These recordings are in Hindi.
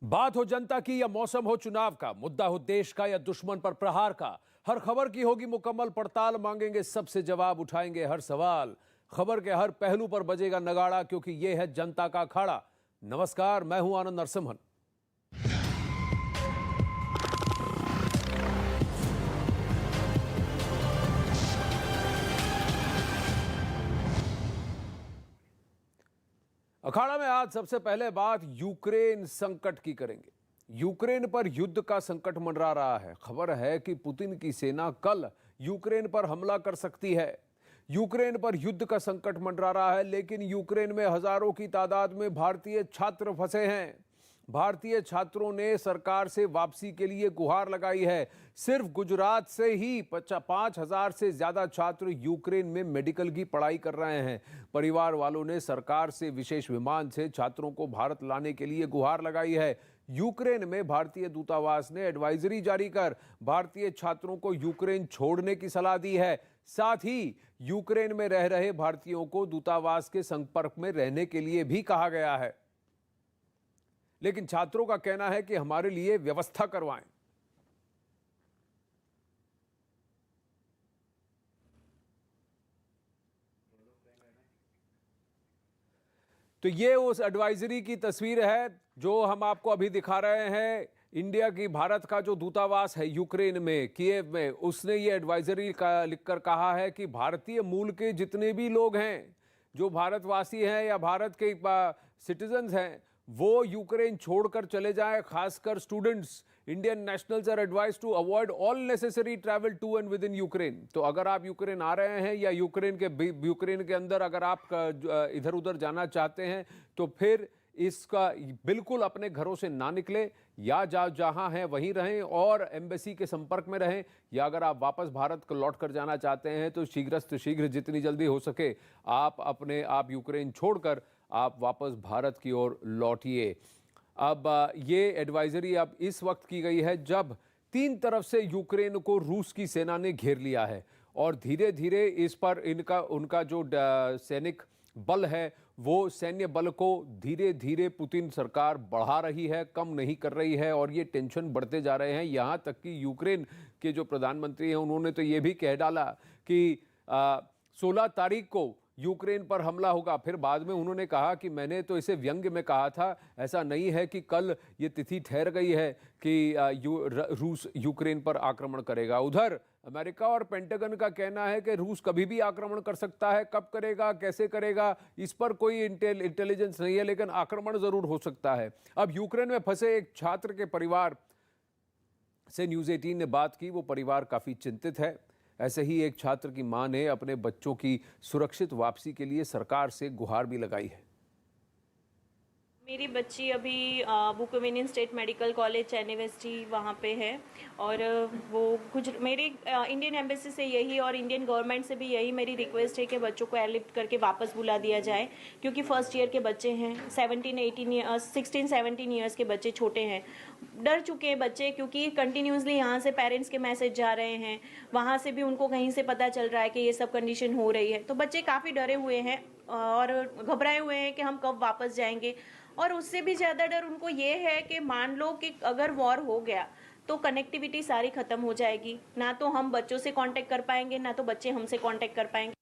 बात हो जनता की या मौसम हो चुनाव का, मुद्दा हो देश का या दुश्मन पर प्रहार का, हर खबर की होगी मुकम्मल पड़ताल, मांगेंगे सबसे जवाब, उठाएंगे हर सवाल। खबर के हर पहलू पर बजेगा नगाड़ा, क्योंकि यह है जनता का अखाड़ा। नमस्कार, मैं हूं आनंद नरसिम्हन। अखाड़ा में आज सबसे पहले बात यूक्रेन संकट की करेंगे। यूक्रेन पर युद्ध का संकट मंडरा रहा है। खबर है कि पुतिन की सेना कल यूक्रेन पर हमला कर सकती है। यूक्रेन पर युद्ध का संकट मंडरा रहा है, लेकिन यूक्रेन में हजारों की तादाद में भारतीय छात्र फंसे हैं। भारतीय छात्रों ने सरकार से वापसी के लिए गुहार लगाई है। सिर्फ गुजरात से ही 5,000 से ज्यादा छात्र यूक्रेन में मेडिकल की पढ़ाई कर रहे हैं। परिवार वालों ने सरकार से विशेष विमान से छात्रों को भारत लाने के लिए गुहार लगाई है। यूक्रेन में भारतीय दूतावास ने एडवाइजरी जारी कर भारतीय छात्रों को यूक्रेन छोड़ने की सलाह दी है। साथ ही यूक्रेन में रह रहे भारतीयों को दूतावास के संपर्क में रहने के लिए भी कहा गया है। लेकिन छात्रों का कहना है कि हमारे लिए व्यवस्था करवाएं। तो ये उस एडवाइजरी की तस्वीर है जो हम आपको अभी दिखा रहे हैं। इंडिया की, भारत का जो दूतावास है यूक्रेन में, कीव में, उसने ये एडवाइजरी का लिखकर कहा है कि भारतीय मूल के जितने भी लोग हैं, जो भारतवासी हैं या भारत के सिटीजन्स हैं, वो यूक्रेन छोड़कर चले जाएं। खासकर students, Indian nationals are advised to avoid all necessary travel to and within Ukraine. तो अगर आप यूक्रेन आ रहे हैं या यूक्रेन के अंदर अगर आप इधर उधर जाना चाहते हैं, तो फिर इसका बिल्कुल अपने घरों से ना निकले, या जहां हैं वहीं रहें और एम्बेसी के संपर्क में रहें। या अगर आप वापस भारत को लौट कर जाना चाहते हैं तो शीघ्र जितनी जल्दी हो सके आप यूक्रेन छोड़कर आप वापस भारत की ओर लौटिए। अब ये एडवाइजरी अब इस वक्त की गई है जब तीन तरफ से यूक्रेन को रूस की सेना ने घेर लिया है और धीरे धीरे इस पर उनका जो सैनिक बल है, वो सैन्य बल को धीरे धीरे पुतिन सरकार बढ़ा रही है, कम नहीं कर रही है, और ये टेंशन बढ़ते जा रहे हैं। यहाँ तक कि यूक्रेन के जो प्रधानमंत्री हैं, उन्होंने तो ये भी कह डाला कि 16 तारीख को यूक्रेन पर हमला होगा। फिर बाद में उन्होंने कहा कि मैंने तो इसे व्यंग्य में कहा था, ऐसा नहीं है कि कल ये तिथि ठहर गई है कि रूस यूक्रेन पर आक्रमण करेगा। उधर अमेरिका और पेंटागन का कहना है कि रूस कभी भी आक्रमण कर सकता है। कब करेगा, कैसे करेगा, इस पर कोई इंटेलिजेंस नहीं है, लेकिन आक्रमण जरूर हो सकता है। अब यूक्रेन में फंसे एक छात्र के परिवार से न्यूज़ 18 ने बात की। वो परिवार काफ़ी चिंतित है। ऐसे ही एक छात्र की मां ने अपने बच्चों की सुरक्षित वापसी के लिए सरकार से गुहार भी लगाई है। मेरी बच्ची अभी बुकोवेनियन स्टेट मेडिकल कॉलेज यूनिवर्सिटी वहाँ पे है, और वो मेरी इंडियन एम्बेसी से यही और इंडियन गवर्नमेंट से भी यही मेरी रिक्वेस्ट है कि बच्चों को एयरलिफ्ट करके वापस बुला दिया जाए, क्योंकि फर्स्ट ईयर के बच्चे हैं, 16-17 ईयर्स के बच्चे छोटे हैं। डर चुके हैं बच्चे, क्योंकि कंटिन्यूसली यहाँ से पेरेंट्स के मैसेज जा रहे हैं, वहाँ से भी उनको कहीं से पता चल रहा है कि ये सब कंडीशन हो रही है। तो बच्चे काफ़ी डरे हुए हैं और घबराए हुए हैं कि हम कब वापस जाएंगे। और उससे भी ज़्यादा डर उनको ये है कि मान लो कि अगर वॉर हो गया तो कनेक्टिविटी सारी ख़त्म हो जाएगी, ना तो हम बच्चों से कांटेक्ट कर पाएंगे, ना तो बच्चे हमसे कांटेक्ट कर पाएंगे।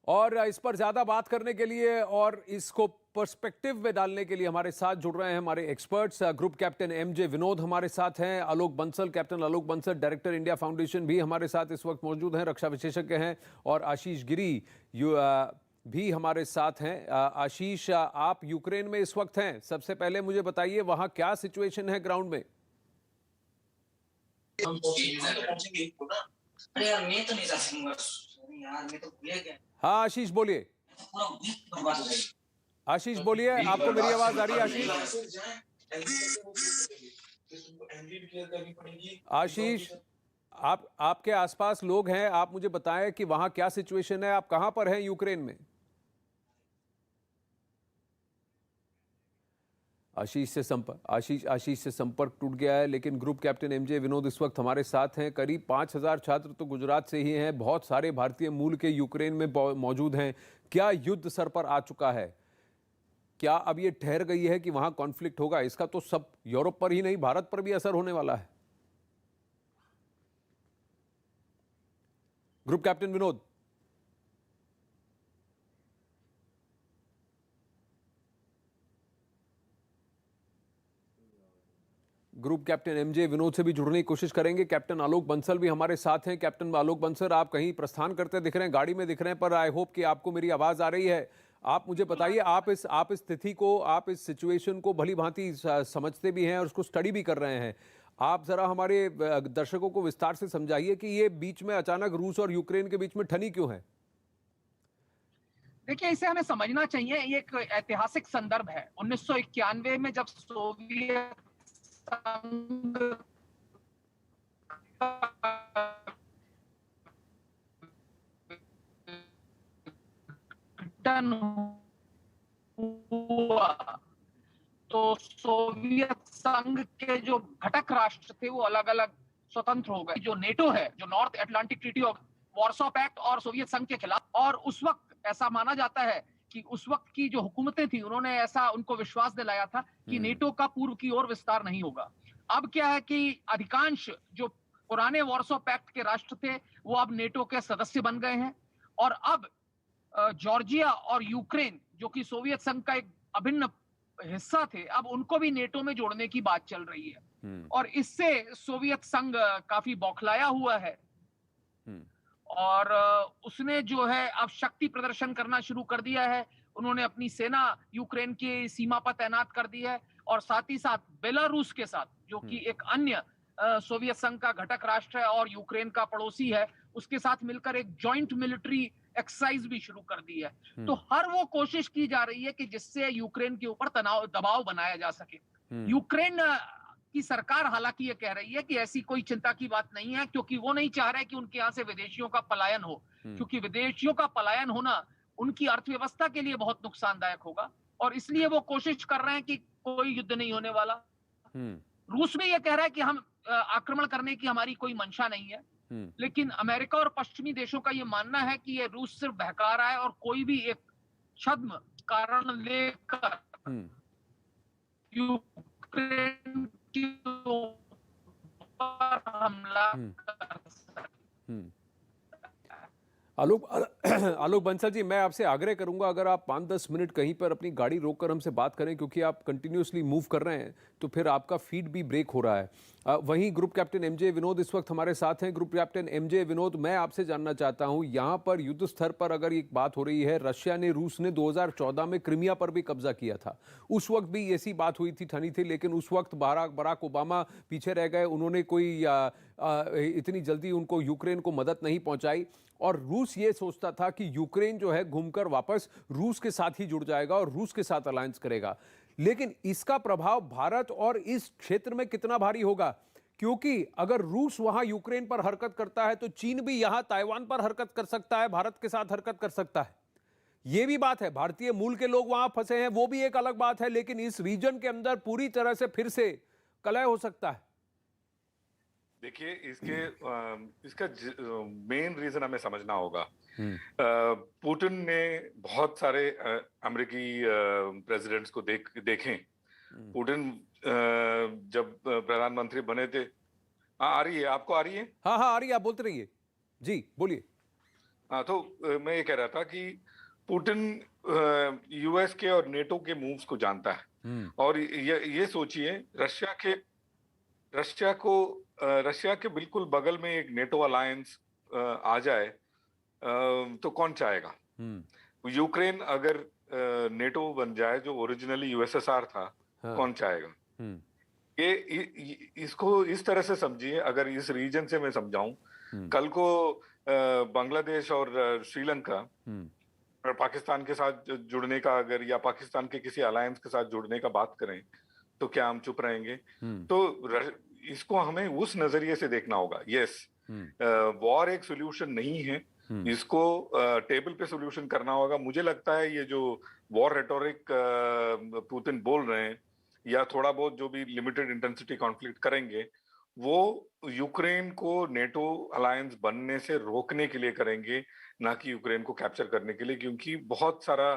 और इस पर ज्यादा बात करने के लिए और इसको पर्सपेक्टिव में डालने के लिए हमारे साथ जुड़ रहे हैं हमारे experts. Group captain MJ Vinod हमारे साथ हैं, आलोक बंसल, कैप्टन आलोक बंसल, डायरेक्टर इंडिया फाउंडेशन भी हमारे साथ इस वक्त मौजूद हैं, रक्षा विशेषज्ञ हैं, और आशीष गिरी भी हमारे साथ हैं। आशीष, आप यूक्रेन में इस वक्त हैं। सबसे पहले मुझे बताइए वहां क्या सिचुएशन है ग्राउंड में? हाँ आशीष बोलिए। आशीष बोलिए, आपको मेरी आवाज आ रही है? आशीष, आपके आसपास लोग हैं, आप मुझे बताएं कि वहां क्या सिचुएशन है, आप कहां पर हैं यूक्रेन में? आशीष से संपर्क टूट गया है, लेकिन ग्रुप कैप्टन एमजे विनोद इस वक्त हमारे साथ हैं। करीब 5,000 छात्र तो गुजरात से ही हैं, बहुत सारे भारतीय मूल के यूक्रेन में मौजूद हैं। क्या युद्ध सर पर आ चुका है? क्या अब ये ठहर गई है कि वहां कॉन्फ्लिक्ट होगा? इसका तो सब यूरोप पर ही नहीं, भारत पर भी असर होने वाला है। Group captain Vinod. Group captain MJ Vinod से भी जुड़ने की कोशिश करेंगे। कैप्टन आलोक बंसल भी हमारे साथ हैं। कैप्टन आलोक बंसल, आप कहीं प्रस्थान करते दिख रहे हैं, गाड़ी में दिख रहे हैं, पर आई होप कि आपको मेरी आवाज आ रही है। आप मुझे बताइए, आप इस स्थिति को, आप इस सिचुएशन को भली भांति समझते भी हैं और उसको स्टडी भी कर रहे हैं। आप जरा हमारे दर्शकों को विस्तार से समझाइए कि ये बीच में अचानक रूस और यूक्रेन के बीच में ठनी क्यों है। देखिए, इसे हमें समझना चाहिए। ये एक ऐतिहासिक संदर्भ है। 1991 में जब सोवियत संघ गठन हुआ तो सोवियत संघ के जो घटक राष्ट्र थे वो अलग अलग स्वतंत्र हो गए। जो नेटो है, जो North Atlantic Treaty of Warsaw Pact और सोवियत संघ के खिलाफ, और उस वक्त ऐसा माना जाता है कि उस वक्त की जो हुकूमतें थी उन्होंने ऐसा उनको विश्वास दिलाया था कि नेटो का पूर्व की ओर विस्तार नहीं होगा। अब क्या है कि अधिकांश जो पुराने वॉर्सो पैक्ट के राष्ट्र थे वो अब नेटो के सदस्य बन गए हैं, और अब जॉर्जिया और यूक्रेन जो कि सोवियत संघ का एक अभिन्न हिस्सा थे, अब उनको भी नेटो में जोड़ने की बात चल रही है। और इससे सोवियत संघ काफी बौखलाया हुआ है और उसने जो है अब शक्ति प्रदर्शन करना शुरू कर दिया है। उन्होंने अपनी सेना यूक्रेन की सीमा पर तैनात कर दी है, और साथ ही साथ बेलारूस के साथ, जो कि एक अन्य सोवियत संघ का घटक राष्ट्र है और यूक्रेन का पड़ोसी है, उसके साथ मिलकर एक जॉइंट मिलिट्री एक्सरसाइज भी शुरू कर दी है। तो हर वो कोशिश की जा रही है कि जिससे यूक्रेन के ऊपर तनाव दबाव बनाया जा सके। यूक्रेन की सरकार हालांकि ये कह रही है कि ऐसी कोई चिंता की बात नहीं है, क्योंकि वो नहीं चाह रहे कि उनके यहाँ से विदेशियों का पलायन हो, क्योंकि विदेशियों का पलायन होना उनकी अर्थव्यवस्था के लिए बहुत नुकसानदायक होगा, और इसलिए वो कोशिश कर रहे हैं कि कोई युद्ध नहीं होने वाला। रूस भी ये कह रहा है कि हम आक्रमण करने की हमारी कोई मंशा नहीं है, लेकिन अमेरिका और पश्चिमी देशों का ये मानना है कि ये रूस सिर्फ बहका रहा है और कोई भी एक छद्म कारण लेकर यूक्रेन के ऊपर हमला कर सकता है। आलोक बंसल जी, मैं आपसे आग्रह करूंगा, अगर आप 5-10 मिनट कहीं पर अपनी गाड़ी रोककर हमसे बात करें, क्योंकि आप कंटिन्यूसली मूव कर रहे हैं तो फिर आपका फीड भी ब्रेक हो रहा है। वहीं ग्रुप कैप्टन एमजे विनोद इस वक्त हमारे साथ हैं। ग्रुप कैप्टन एमजे विनोद, मैं आपसे जानना चाहता हूं, यहां पर युद्ध स्तर पर अगर एक बात हो रही है, रशिया ने, रूस ने 2014 में क्रीमिया पर भी कब्जा किया था। उस वक्त भी ऐसी बात हुई थी, ठनी थी, लेकिन उस वक्त बराक ओबामा पीछे रह गए। उन्होंने कोई इतनी जल्दी उनको यूक्रेन को मदद नहीं पहुंचाई, और रूस ये सोचता था कि यूक्रेन जो है घूमकर वापस रूस के साथ ही जुड़ जाएगा और रूस के साथ अलायंस करेगा। लेकिन इसका प्रभाव भारत और इस क्षेत्र में कितना भारी होगा? क्योंकि अगर रूस वहां यूक्रेन पर हरकत करता है तो चीन भी यहां ताइवान पर हरकत कर सकता है, भारत के साथ हरकत कर सकता है। यह भी बात है, भारतीय मूल के लोग वहां फंसे हैं, वो भी एक अलग बात है, लेकिन इस रीजन के अंदर पूरी तरह से फिर से कलह हो सकता है। देखिए, इसका मेन रीजन हमें समझना होगा। पुतिन ने बहुत सारे अमेरिकी प्रेसिडेंट्स को देखें। पुतिन जब प्रधानमंत्री बने थे, आ रही है, आपको आ रही है? हाँ आ रही है, आप बोलते रहिए जी, बोलिए। हाँ, तो मैं ये कह रहा था कि पुतिन यूएस के और नेटो के मूव्स को जानता है, और ये सोचिए, रशिया के बिल्कुल बगल में एक नेटो अलायंस आ जाए तो कौन चाहेगा? यूक्रेन अगर नेटो बन जाए, जो ओरिजिनली यूएसएसआर था, कौन चाहेगा? इसको इस तरह से समझिए। अगर इस रीजन से मैं समझाऊं, कल को बांग्लादेश और श्रीलंका और पाकिस्तान के साथ जुड़ने का, अगर, या पाकिस्तान के किसी अलायंस के साथ जुड़ने का बात करें, तो क्या हम चुप रहेंगे? तो इसको हमें उस नजरिए से देखना होगा। यस, वॉर एक सोल्यूशन नहीं है, इसको टेबल पे सोल्यूशन करना होगा। मुझे लगता है ये जो वॉर रेटोरिक पुतिन बोल रहे हैं, या थोड़ा बहुत जो भी लिमिटेड इंटेंसिटी कॉन्फ्लिक्ट करेंगे, वो यूक्रेन को नेटो अलायंस बनने से रोकने के लिए करेंगे, ना कि यूक्रेन को कैप्चर करने के लिए। क्योंकि बहुत सारा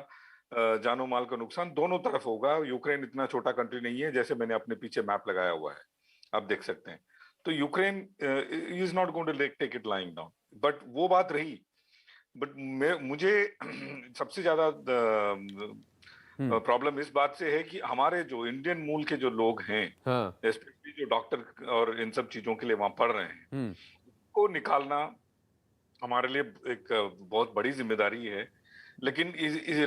जानो माल का नुकसान दोनों तरफ होगा। यूक्रेन इतना छोटा कंट्री नहीं है, जैसे मैंने अपने पीछे मैप लगाया हुआ है, आप देख सकते हैं। तो Ukraine is not going to take it lying down, but वो बात रही। बट मुझे सबसे ज्यादा प्रॉब्लम इस बात से है कि हमारे जो इंडियन मूल के जो लोग हैं, हाँ, स्पेशली जो डॉक्टर और इन सब चीजों के लिए वहां पढ़ रहे हैं, को निकालना हमारे लिए एक बहुत बड़ी जिम्मेदारी है। लेकिन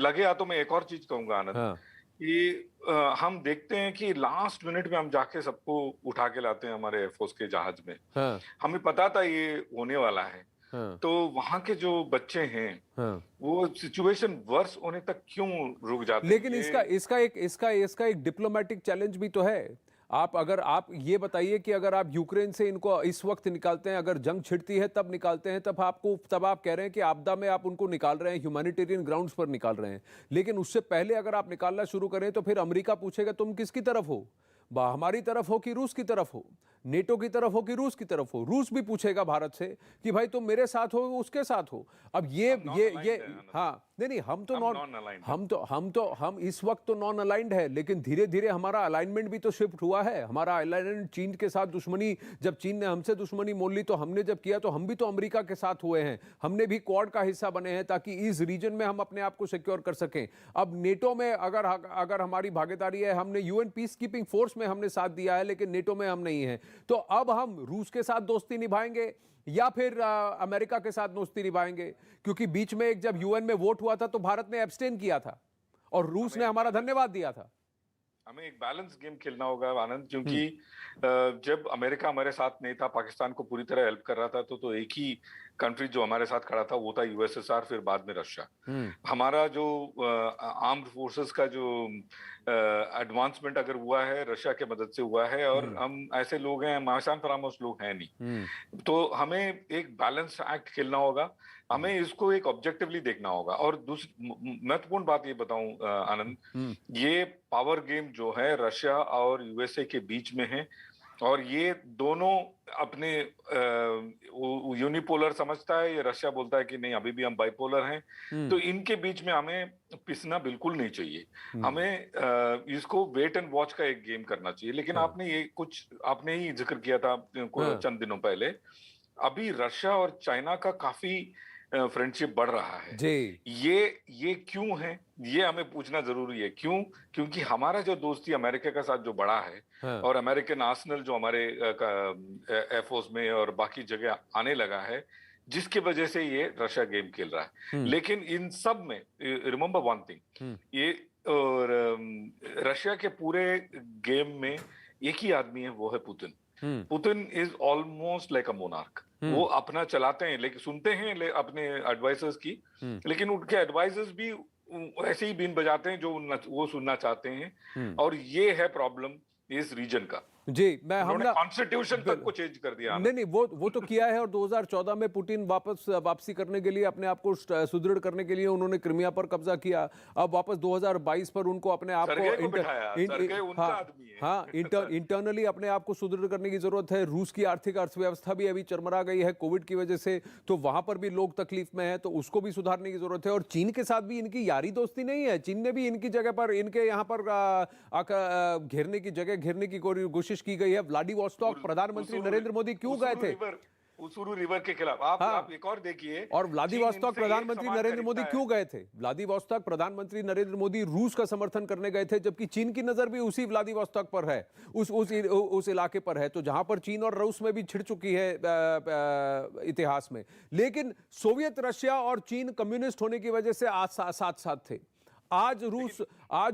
लगे हाथों में एक और चीज कहूंगा आनंद, हाँ, कि हम देखते हैं कि लास्ट मिनट में हम जाके सबको उठा के लाते हैं हमारे एयरफोर्स के जहाज में। हाँ, हमें पता था ये होने वाला है, हाँ, तो वहां के जो बच्चे हैं हाँ। वो सिचुएशन वर्स होने तक क्यों रुक जाते हैं? लेकिन इसका एक डिप्लोमेटिक चैलेंज भी तो है। आप ये बताइए कि अगर आप यूक्रेन से इनको इस वक्त निकालते हैं, अगर जंग छिड़ती है तब निकालते हैं, तब आप कह रहे हैं कि आपदा में आप उनको निकाल रहे हैं, ह्यूमैनिटेरियन ग्राउंड्स पर निकाल रहे हैं। लेकिन उससे पहले अगर आप निकालना शुरू करें तो फिर अमेरिका पूछेगा तुम किसकी तरफ हो, हमारी तरफ हो कि रूस की तरफ हो, नेटो की तरफ हो कि रूस की तरफ हो। रूस भी पूछेगा भारत से कि भाई तुम मेरे साथ हो उसके साथ हो। अब ये हाँ, नहीं हम तो हम इस वक्त तो नॉन अलाइंड है, लेकिन धीरे धीरे हमारा अलाइनमेंट भी तो शिफ्ट हुआ है। हमारा अलाइनमेंट चीन के साथ दुश्मनी, जब चीन ने हमसे दुश्मनी मोल ली तो हमने जब किया तो हम भी तो अमेरिका के साथ हुए हैं, हमने भी क्वाड का हिस्सा बने हैं ताकि इस रीजन में हम अपने आप को सिक्योर कर सकें। अब नेटो में अगर हमारी भागीदारी है, हमने यूएन पीस कीपिंग फोर्स में हमने साथ दिया है, लेकिन नेटो में हम नहीं है। तो अब हम रूस के साथ दोस्ती निभाएंगे या फिर अमेरिका के साथ दोस्ती निभाएंगे? क्योंकि बीच में एक जब यूएन में वोट हुआ था तो भारत ने एब्सटेन किया था और रूस ने हमारा धन्यवाद दिया था। हमें एक बैलेंस गेम खेलना होगा आनंद, क्योंकि जब अमेरिका हमारे साथ नहीं था, पाकिस्तान को पूरी तरह हेल्प कर रहा था, तो एक ही कंट्री जो हमारे साथ खड़ा था वो था यूएसएसआर, फिर बाद में रशिया। हमारा जो आर्म्ड फोर्सेस का जो एडवांसमेंट अगर हुआ है, रशिया के मदद से हुआ है। और हम ऐसे लोग हैं, माशान फरामोश लोग हैं नहीं। तो हमें एक बैलेंस एक्ट खेलना होगा, हमें इसको एक ऑब्जेक्टिवली देखना होगा। और दूसरी महत्वपूर्ण बात ये बताऊं आनंद, ये पावर गेम जो है रशिया और यूएसए के बीच में है, और ये दोनों अपने यूनिपोलर समझता है, ये रशिया बोलता है कि नहीं अभी भी हम बाइपोलर हैं। तो इनके बीच में हमें पिसना बिल्कुल नहीं चाहिए। हमें इसको वेट एंड वॉच का एक गेम करना चाहिए। लेकिन आपने ही जिक्र किया था चंद दिनों पहले, अभी रशिया और चाइना का काफी फ्रेंडशिप बढ़ रहा है जी। ये क्यों है, ये हमें पूछना जरूरी है। क्यों? क्योंकि हमारा जो दोस्ती अमेरिका के साथ जो बढ़ा है, और अमेरिकन आर्सेनल जो हमारे एयरफोर्स में और बाकी जगह आने लगा है, जिसकी वजह से ये रशिया गेम खेल रहा है। लेकिन इन सब में रिमेंबर वन थिंग, ये और रशिया के पूरे गेम में एक ही आदमी है, वो है Putin. Putin is almost like a monarch. वो अपना चलाते हैं, लेकिन सुनते हैं अपने एडवाइजर्स की, लेकिन उनके एडवाइजर्स भी ऐसे ही बीन बजाते हैं जो वो सुनना चाहते हैं। और ये है प्रॉब्लम इस रीजन का। जी, हमने कॉन्स्टिट्यूशन तक को चेंज कर दिया। नहीं, वो तो किया है। और 2014 में पुतिन वापसी करने के लिए, अपने आप को सुदृढ़ करने के लिए उन्होंने क्रिमिया पर कब्जा किया। अब वापस 2022 पर उनको अपने आप को इंटरनली अपने आप को सुदृढ़ करने की जरूरत है। रूस की आर्थिक अर्थव्यवस्था भी अभी चरमरा गई है कोविड की वजह से, तो वहां पर भी लोग तकलीफ में है, तो उसको भी सुधारने की जरूरत है। और चीन के साथ भी इनकी यारी दोस्ती नहीं है। चीन ने भी इनकी जगह पर, इनके यहाँ पर घेरने की जगह घेरने की कोशिश की गई है। व्लादिवोस्टॉक प्रधानमंत्री नरेंद्र मोदी क्यों गए थे? उसूरू रिवर के खिलाफ आप एक और देखिए। और व्लादिवोस्टॉक प्रधानमंत्री नरेंद्र मोदी क्यों गए थे? व्लादिवोस्टॉक प्रधानमंत्री नरेंद्र मोदी रूस का समर्थन करने गए थे, जबकि चीन की नजर भी उसी व्लादिवोस्टॉक पर है, उस इलाके पर है, तो जहां पर चीन और रूस में भी छिड़ चुकी है इतिहास में। लेकिन सोवियत रशिया और चीन कम्युनिस्ट होने की वजह से आज साथ साथ थे। आज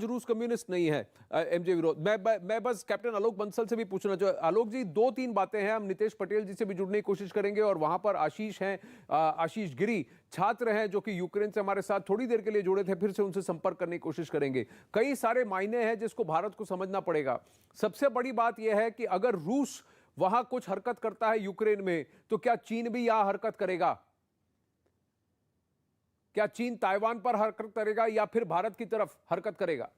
रूस कम्युनिस्ट नहीं है। एमजे विरोध, मैं बस कैप्टन आलोक बंसल से भी पूछना चाहूँ। आलोक जी, 2-3 बातें हैं। हम नितेश पटेल जी से भी जुड़ने की कोशिश करेंगे, और वहां पर आशीष हैं, आशीष गिरी छात्र हैं जो कि यूक्रेन से हमारे साथ थोड़ी देर के लिए जुड़े थे, फिर से उनसे संपर्क करने की कोशिश करेंगे। कई सारे मायने हैं जिसको भारत को समझना पड़ेगा। सबसे बड़ी बात यह है कि अगर रूस वहां कुछ हरकत करता है यूक्रेन में, तो क्या चीन भी यहां हरकत करेगा? क्या चीन ताइवान पर हरकत करेगा या फिर भारत की तरफ हरकत करेगा?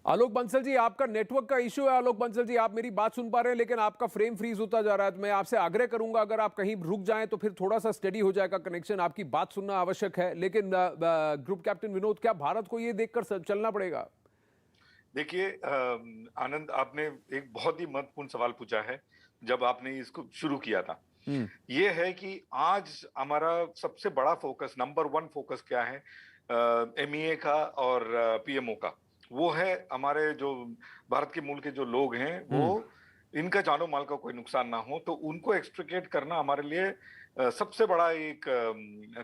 आलोक बंसल जी, आपका नेटवर्क का इशू है। आलोक बंसल जी, आप मेरी बात सुन पा रहे हैं लेकिन आपका फ्रेम फ्रीज होता जा रहा है। तो मैं आपसे आग्रह करूंगा अगर आप कहीं रुक जाएं तो फिर थोड़ा सा स्टडी हो जाएगा कनेक्शन। आपकी बात सुनना आवश्यक है। लेकिन ग्रुप कैप्टन विनोद, क्या भारत को ये देखकर चलना पड़ेगा? देखिए आनंद, आपने एक बहुत ही महत्वपूर्ण सवाल पूछा है जब आपने इसको शुरू किया था। ये है कि आज हमारा सबसे बड़ा फोकस, नंबर 1 फोकस क्या है MEA का और PMO का? वो है हमारे जो भारत के मूल के जो लोग हैं, वो इनका जानो माल का कोई नुकसान ना हो, तो उनको एक्सट्रिकेट करना हमारे लिए सबसे बड़ा एक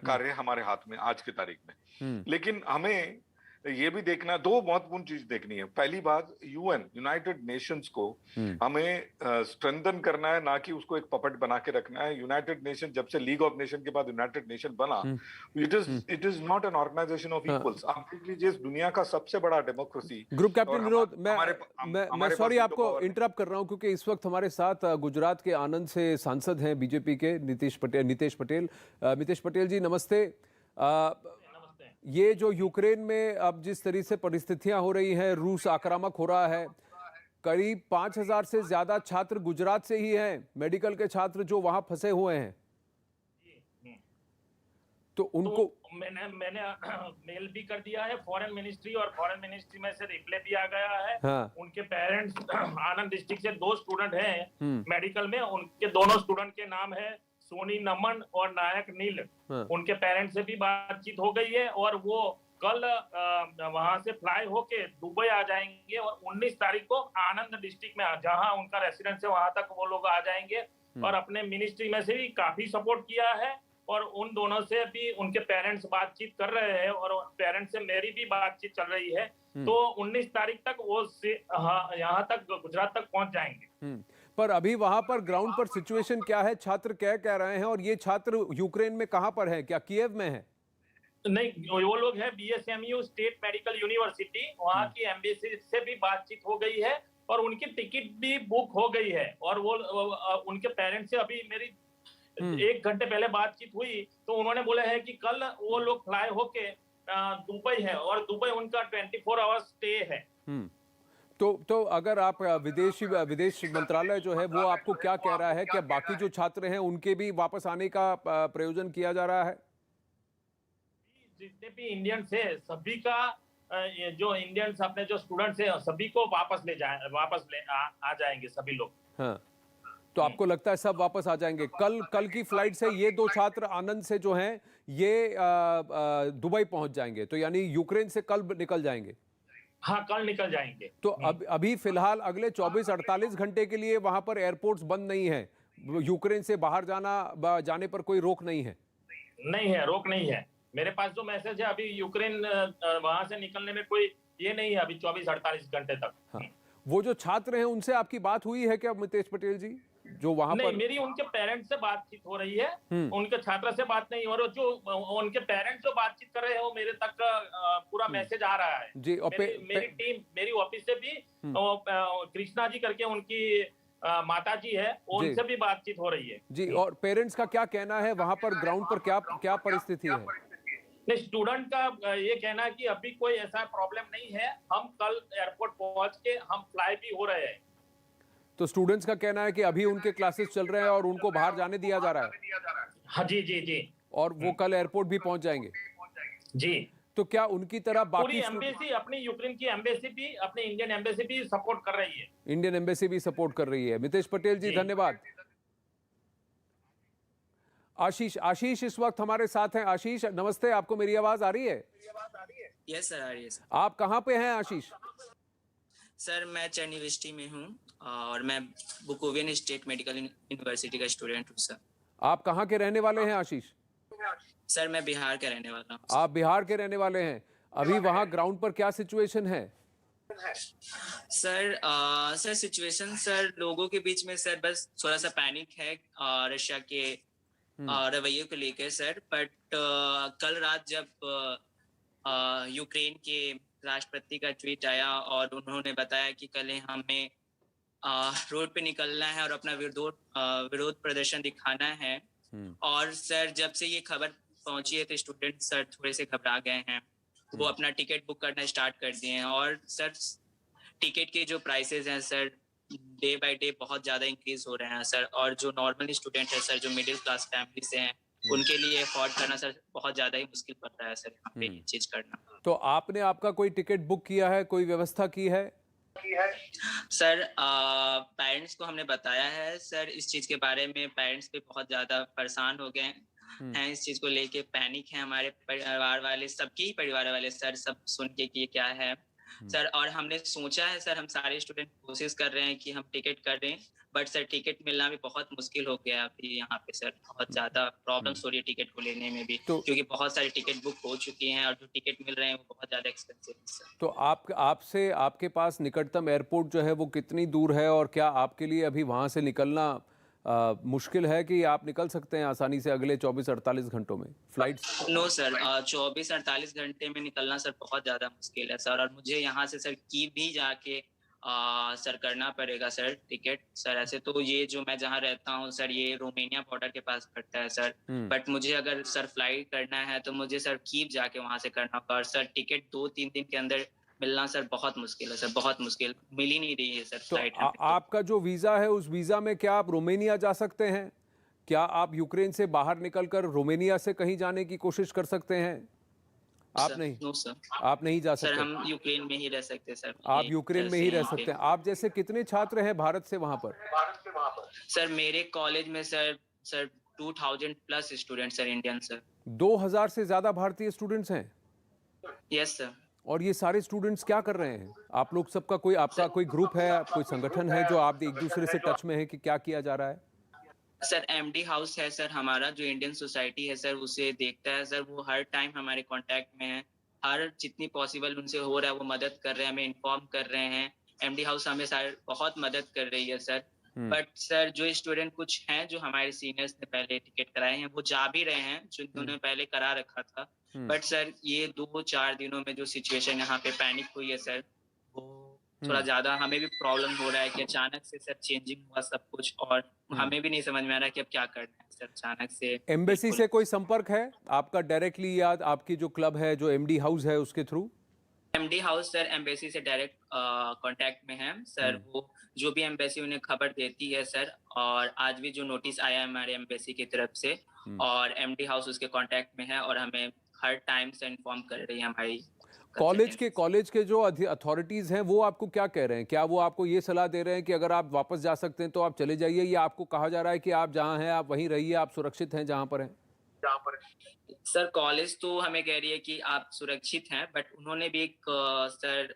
कार्य हमारे हाथ में आज की तारीख में। लेकिन हमें ये भी देखना, 2 महत्वपूर्ण चीज देखनी है। पहली बात, यूनाइटेड नेशंस को हमें स्ट्रेंथन करना है, ना कि उसको एक पपेट बना के रखना है। यूनाइटेड नेशन जब से लीग ऑफ नेशन के बाद यूनाइटेड नेशन बना, it is not an organization of equals. आप देख लीजिए, इस दुनिया का सबसे बड़ा डेमोक्रेसी। ग्रुप कैप्टन विनोद, मैं सॉरी आपको इंटरप्ट कर रहा हूं क्योंकि इस वक्त हमारे साथ गुजरात के आनंद से सांसद हैं बीजेपी के नितेश पटेल। नितेश पटेल जी, नमस्ते। ये जो यूक्रेन में अब जिस तरह से परिस्थितियां हो रही हैं, रूस आक्रामक हो रहा है, करीब 5000 से ज्यादा छात्र गुजरात से ही हैं, मेडिकल के छात्र जो वहां फंसे हुए हैं। तो उनको मैंने मेल भी कर दिया है फॉरेन मिनिस्ट्री, और फॉरेन मिनिस्ट्री में से रिप्लाई भी आ गया है। हाँ। उनके पेरेंट्स आनंद डिस्ट्रिक्ट से 2 स्टूडेंट हैं मेडिकल में, उनके दोनों स्टूडेंट के नाम है सोनी नमन और नायक नील। उनके पेरेंट्स से भी बातचीत हो गई है और वो कल वहां से फ्लाई होके दुबई आ जाएंगे और 19 तारीख को आनंद डिस्ट्रिक्ट में जहां उनका रेसिडेंस है वहां तक वो लोग आ जाएंगे। और अपने मिनिस्ट्री में से भी काफी सपोर्ट किया है और उन दोनों से भी उनके पेरेंट्स बातचीत कर रहे हैं और पेरेंट्स से मेरी भी बातचीत चल रही है। तो 19 तारीख तक वो यहाँ तक गुजरात तक पहुंच जाएंगे। पर अभी वहां पर ग्राउंड पर सिचुएशन क्या है? छात्र क्या कह रहे हैं? और ये छात्र यूक्रेन में कहां पर है? क्या कीव में है? नहीं, वो लोग है BSMU स्टेट मेडिकल यूनिवर्सिटी, वहाँ की एम्बेसी से भी बातचीत हो गई है और उनकी टिकट भी बुक हो गई है। और वो उनके पेरेंट्स से अभी मेरी 1 घंटे पहले बातचीत हुई तो उन्होंने बोला है कि कल वो लोग फ्लाई होके दुबई है और दुबई उनका 24 आवर्स स्टे है। तो अगर आप विदेश मंत्रालय जो है वो आपको क्या कह रहा है? क्या बाकी जो छात्र हैं उनके भी वापस आने का प्रयोजन किया जा रहा है? जितने भी इंडियंस है सभी का, जो इंडियंस अपने जो स्टूडेंट्स है सभी को वापस आ जाएंगे सभी लोग। हाँ, तो आपको लगता है सब वापस आ जाएंगे? कल की फ्लाइट से ये 2 छात्र आनंद से जो हैं ये दुबई पहुंच जाएंगे, तो यानी यूक्रेन से कल निकल जाएंगे? हाँ, कल निकल जाएंगे। तो अभी फिलहाल अगले 24-48 घंटे के लिए वहां पर एयरपोर्ट्स बंद नहीं है? यूक्रेन से बाहर जाने पर कोई रोक नहीं है? नहीं है, रोक नहीं है। मेरे पास जो मैसेज है अभी यूक्रेन वहां से निकलने में कोई ये नहीं है अभी 24-48 घंटे तक। हाँ। वो जो छात्र हैं उनसे आपकी बात हुई है क्या नितेश पटेल जी, जो वहां पर? मेरी उनके पेरेंट्स से बातचीत हो रही है, उनके छात्र से बात नहीं। और जो उनके पेरेंट्स जो बातचीत कर रहे हैं वो मेरे तक पूरा मैसेज आ रहा है जी। मेरी टीम, मेरी ऑफिस से भी कृष्णा जी करके उनकी माता जी है, उनसे भी बातचीत हो रही है जी। और पेरेंट्स का क्या कहना है वहां पर ग्राउंड पर, क्या परिस्थिति है? नहीं, स्टूडेंट का ये कहना है कि अभी कोई ऐसा प्रॉब्लम नहीं है, हम कल एयरपोर्ट पहुंच के हम फ्लाई भी हो रहे हैं। तो स्टूडेंट्स का कहना है कि अभी उनके क्लासेस चल रहे हैं और उनको बाहर जाने दिया जा रहा है? हाँ जी जी जी। और वो कल एयरपोर्ट भी पहुंच जाएंगे जी। तो क्या उनकी तरह बाकी पूरी एम्बेसी, अपनी यूक्रेन की एम्बेसी भी, अपनी इंडियन एम्बेसी भी सपोर्ट कर रही है? इंडियन एम्बेसी भी सपोर्ट कर रही है। नितेश पटेल जी धन्यवाद। आशीष इस वक्त हमारे साथ हैं। आशीष नमस्ते, आपको मेरी आवाज आ रही है? यस सर, आ रही है सर। आप कहाँ पे हैं आशीष? सर मैं चेन्नई में हूँ और मैं बुकोवियन स्टेट मेडिकल यूनिवर्सिटी का स्टूडेंट हूँ सर। आप कहाँ के रहने वाले हैं आशीष? सर मैं बिहार का रहने वाला हूँ। आप बिहार के रहने वाले हैं। अभी वहाँ ग्राउंड पर क्या सिचुएशन है? सर सिचुएशन सर लोगों के बीच में सर बस थोड़ा सा पैनिक है रशिया के रवैये को लेकर सर। बट कल रात जब यूक्रेन के राष्ट्रपति का ट्वीट आया और उन्होंने बताया कि कल हमें रोड पे निकलना है और अपना विरोध प्रदर्शन दिखाना है। और सर जब से ये खबर पहुंची है तो स्टूडेंट सर थोड़े से घबरा गए हैं, वो अपना टिकट बुक करना स्टार्ट कर दिए हैं। और सर टिकट के जो प्राइसेस हैं सर डे बाय डे बहुत ज्यादा इंक्रीज हो रहे हैं सर, और जो नॉर्मल स्टूडेंट है सर, जो मिडिल क्लास फैमिली से हैं, उनके लिए अफोर्ड करना सर बहुत ज्यादा ही मुश्किल पड़ रहा है सर यहाँ पे ये चीज करना। तो आपने आपका कोई टिकट बुक किया है, कोई व्यवस्था की है? सर पेरेंट्स को हमने बताया है सर इस चीज के बारे में, पेरेंट्स भी बहुत ज्यादा परेशान हो गए हैं इस चीज को लेके, पैनिक है हमारे परिवार वाले, सबके ही परिवार वाले सर, सब सुन के कि ये क्या है सर। और हमने सोचा है सर, हम सारे स्टूडेंट कोशिश कर रहे हैं कि हम टिकट कर दें, बट सर टिकट मिलना भी बहुत मुश्किल हो गया अभी यहाँ पे सर, बहुत ज्यादा प्रॉब्लम्स हो रही है टिकट को लेने में भी, क्योंकि बहुत सारी टिकट बुक हो चुकी हैं और जो टिकट मिल रहे हैं वो बहुत ज्यादा एक्सपेंसिव है सर। तो आपसे आपके पास निकटतम एयरपोर्ट जो है वो कितनी दूर है, और क्या आपके लिए अभी वहाँ से निकलना मुश्किल है कि आप निकल सकते हैं आसानी से अगले 24-48 घंटों में फ्लाइट्स? नो सर 24-48 घंटे में निकलना सर बहुत ज्यादा मुश्किल है सर, और मुझे यहाँ से सर की भी जाके सर करना पड़ेगा सर टिकट सर। ऐसे तो ये जो मैं जहाँ रहता हूँ सर ये रोमानिया बॉर्डर के पास पड़ता है सर, बट मुझे अगर सर फ्लाइट करना है तो मुझे सर कीव जाके वहां से करना होगा, और सर टिकट 2-3 दिन के अंदर मिलना सर बहुत मुश्किल है सर, बहुत मुश्किल, मिल ही नहीं रही है सर फ्लाइट। तो आपका जो वीजा है उस वीजा में क्या आप रोमानिया जा सकते हैं? क्या आप यूक्रेन से बाहर निकलकर रोमानिया से कहीं जाने की कोशिश कर सकते हैं? आप नहीं? नो सर, आप नहीं जा सकते? सर हम यूक्रेन में ही रह सकते सर। आप यूक्रेन में ही रह सकते हैं। आप जैसे कितने छात्र हैं भारत से वहां पर? सर मेरे कॉलेज में sir 2000 plus student sir, Indian sir. 2000 से ज्यादा भारतीय स्टूडेंट्स हैं? Yes sir. और ये सारे स्टूडेंट्स क्या कर रहे हैं? आप लोग सबका कोई आपका कोई ग्रुप है, कोई संगठन है जो आप एक दूसरे से टच में है कि क्या किया जा रहा है? सर एमडी हाउस है सर हमारा, जो इंडियन सोसाइटी है सर उसे देखता है सर, वो हर टाइम हमारे कांटेक्ट में है, हर जितनी पॉसिबल उनसे हो रहा है वो मदद कर रहे हैं, हमें इन्फॉर्म कर रहे हैं। एमडी हाउस हमें सर बहुत मदद कर रही है सर। बट सर जो स्टूडेंट कुछ हैं जो हमारे सीनियर्स ने पहले टिकट कराए हैं वो जा भी रहे हैं, जिन्होंने पहले करा रखा था, बट सर ये 2-4 दिनों में जो सिचुएशन यहाँ पे पैनिक हुई है सर, वो थोड़ा ज्यादा हमें भी प्रॉब्लम हो रहा है कि अचानक से सर चेंजिंग हुआ सब कुछ, और हमें भी नहीं समझ में आ रहा कि अब क्या करना है सर अचानक से। एम्बेसी से कोई संपर्क है आपका डायरेक्टली, या आपकी जो क्लब है जो एमडी हाउस है उसके through? MD house sir embassy से डायरेक्ट कांटेक्ट में है सर, वो जो भी एम्बेसी उन्हें खबर देती है सर, और आज भी जो नोटिस आया है हमारे एम्बेसी की तरफ से, और एमडी हाउस उसके कांटेक्ट में है और हमें हर टाइम से इन्फॉर्म कर रही है हमारी। कॉलेज के जो अथॉरिटीज हैं वो आपको क्या कह रहे हैं? क्या वो आपको ये सलाह दे रहे हैं कि अगर आप वापस जा सकते हैं तो आप चले जाइए, या आपको कहा जा रहा है कि आप जहां हैं आप वहीं रहिए, आप सुरक्षित हैं जहां पर हैं? सर कॉलेज तो हमें कह रही है कि आप सुरक्षित हैं, बट उन्होंने भी एक सर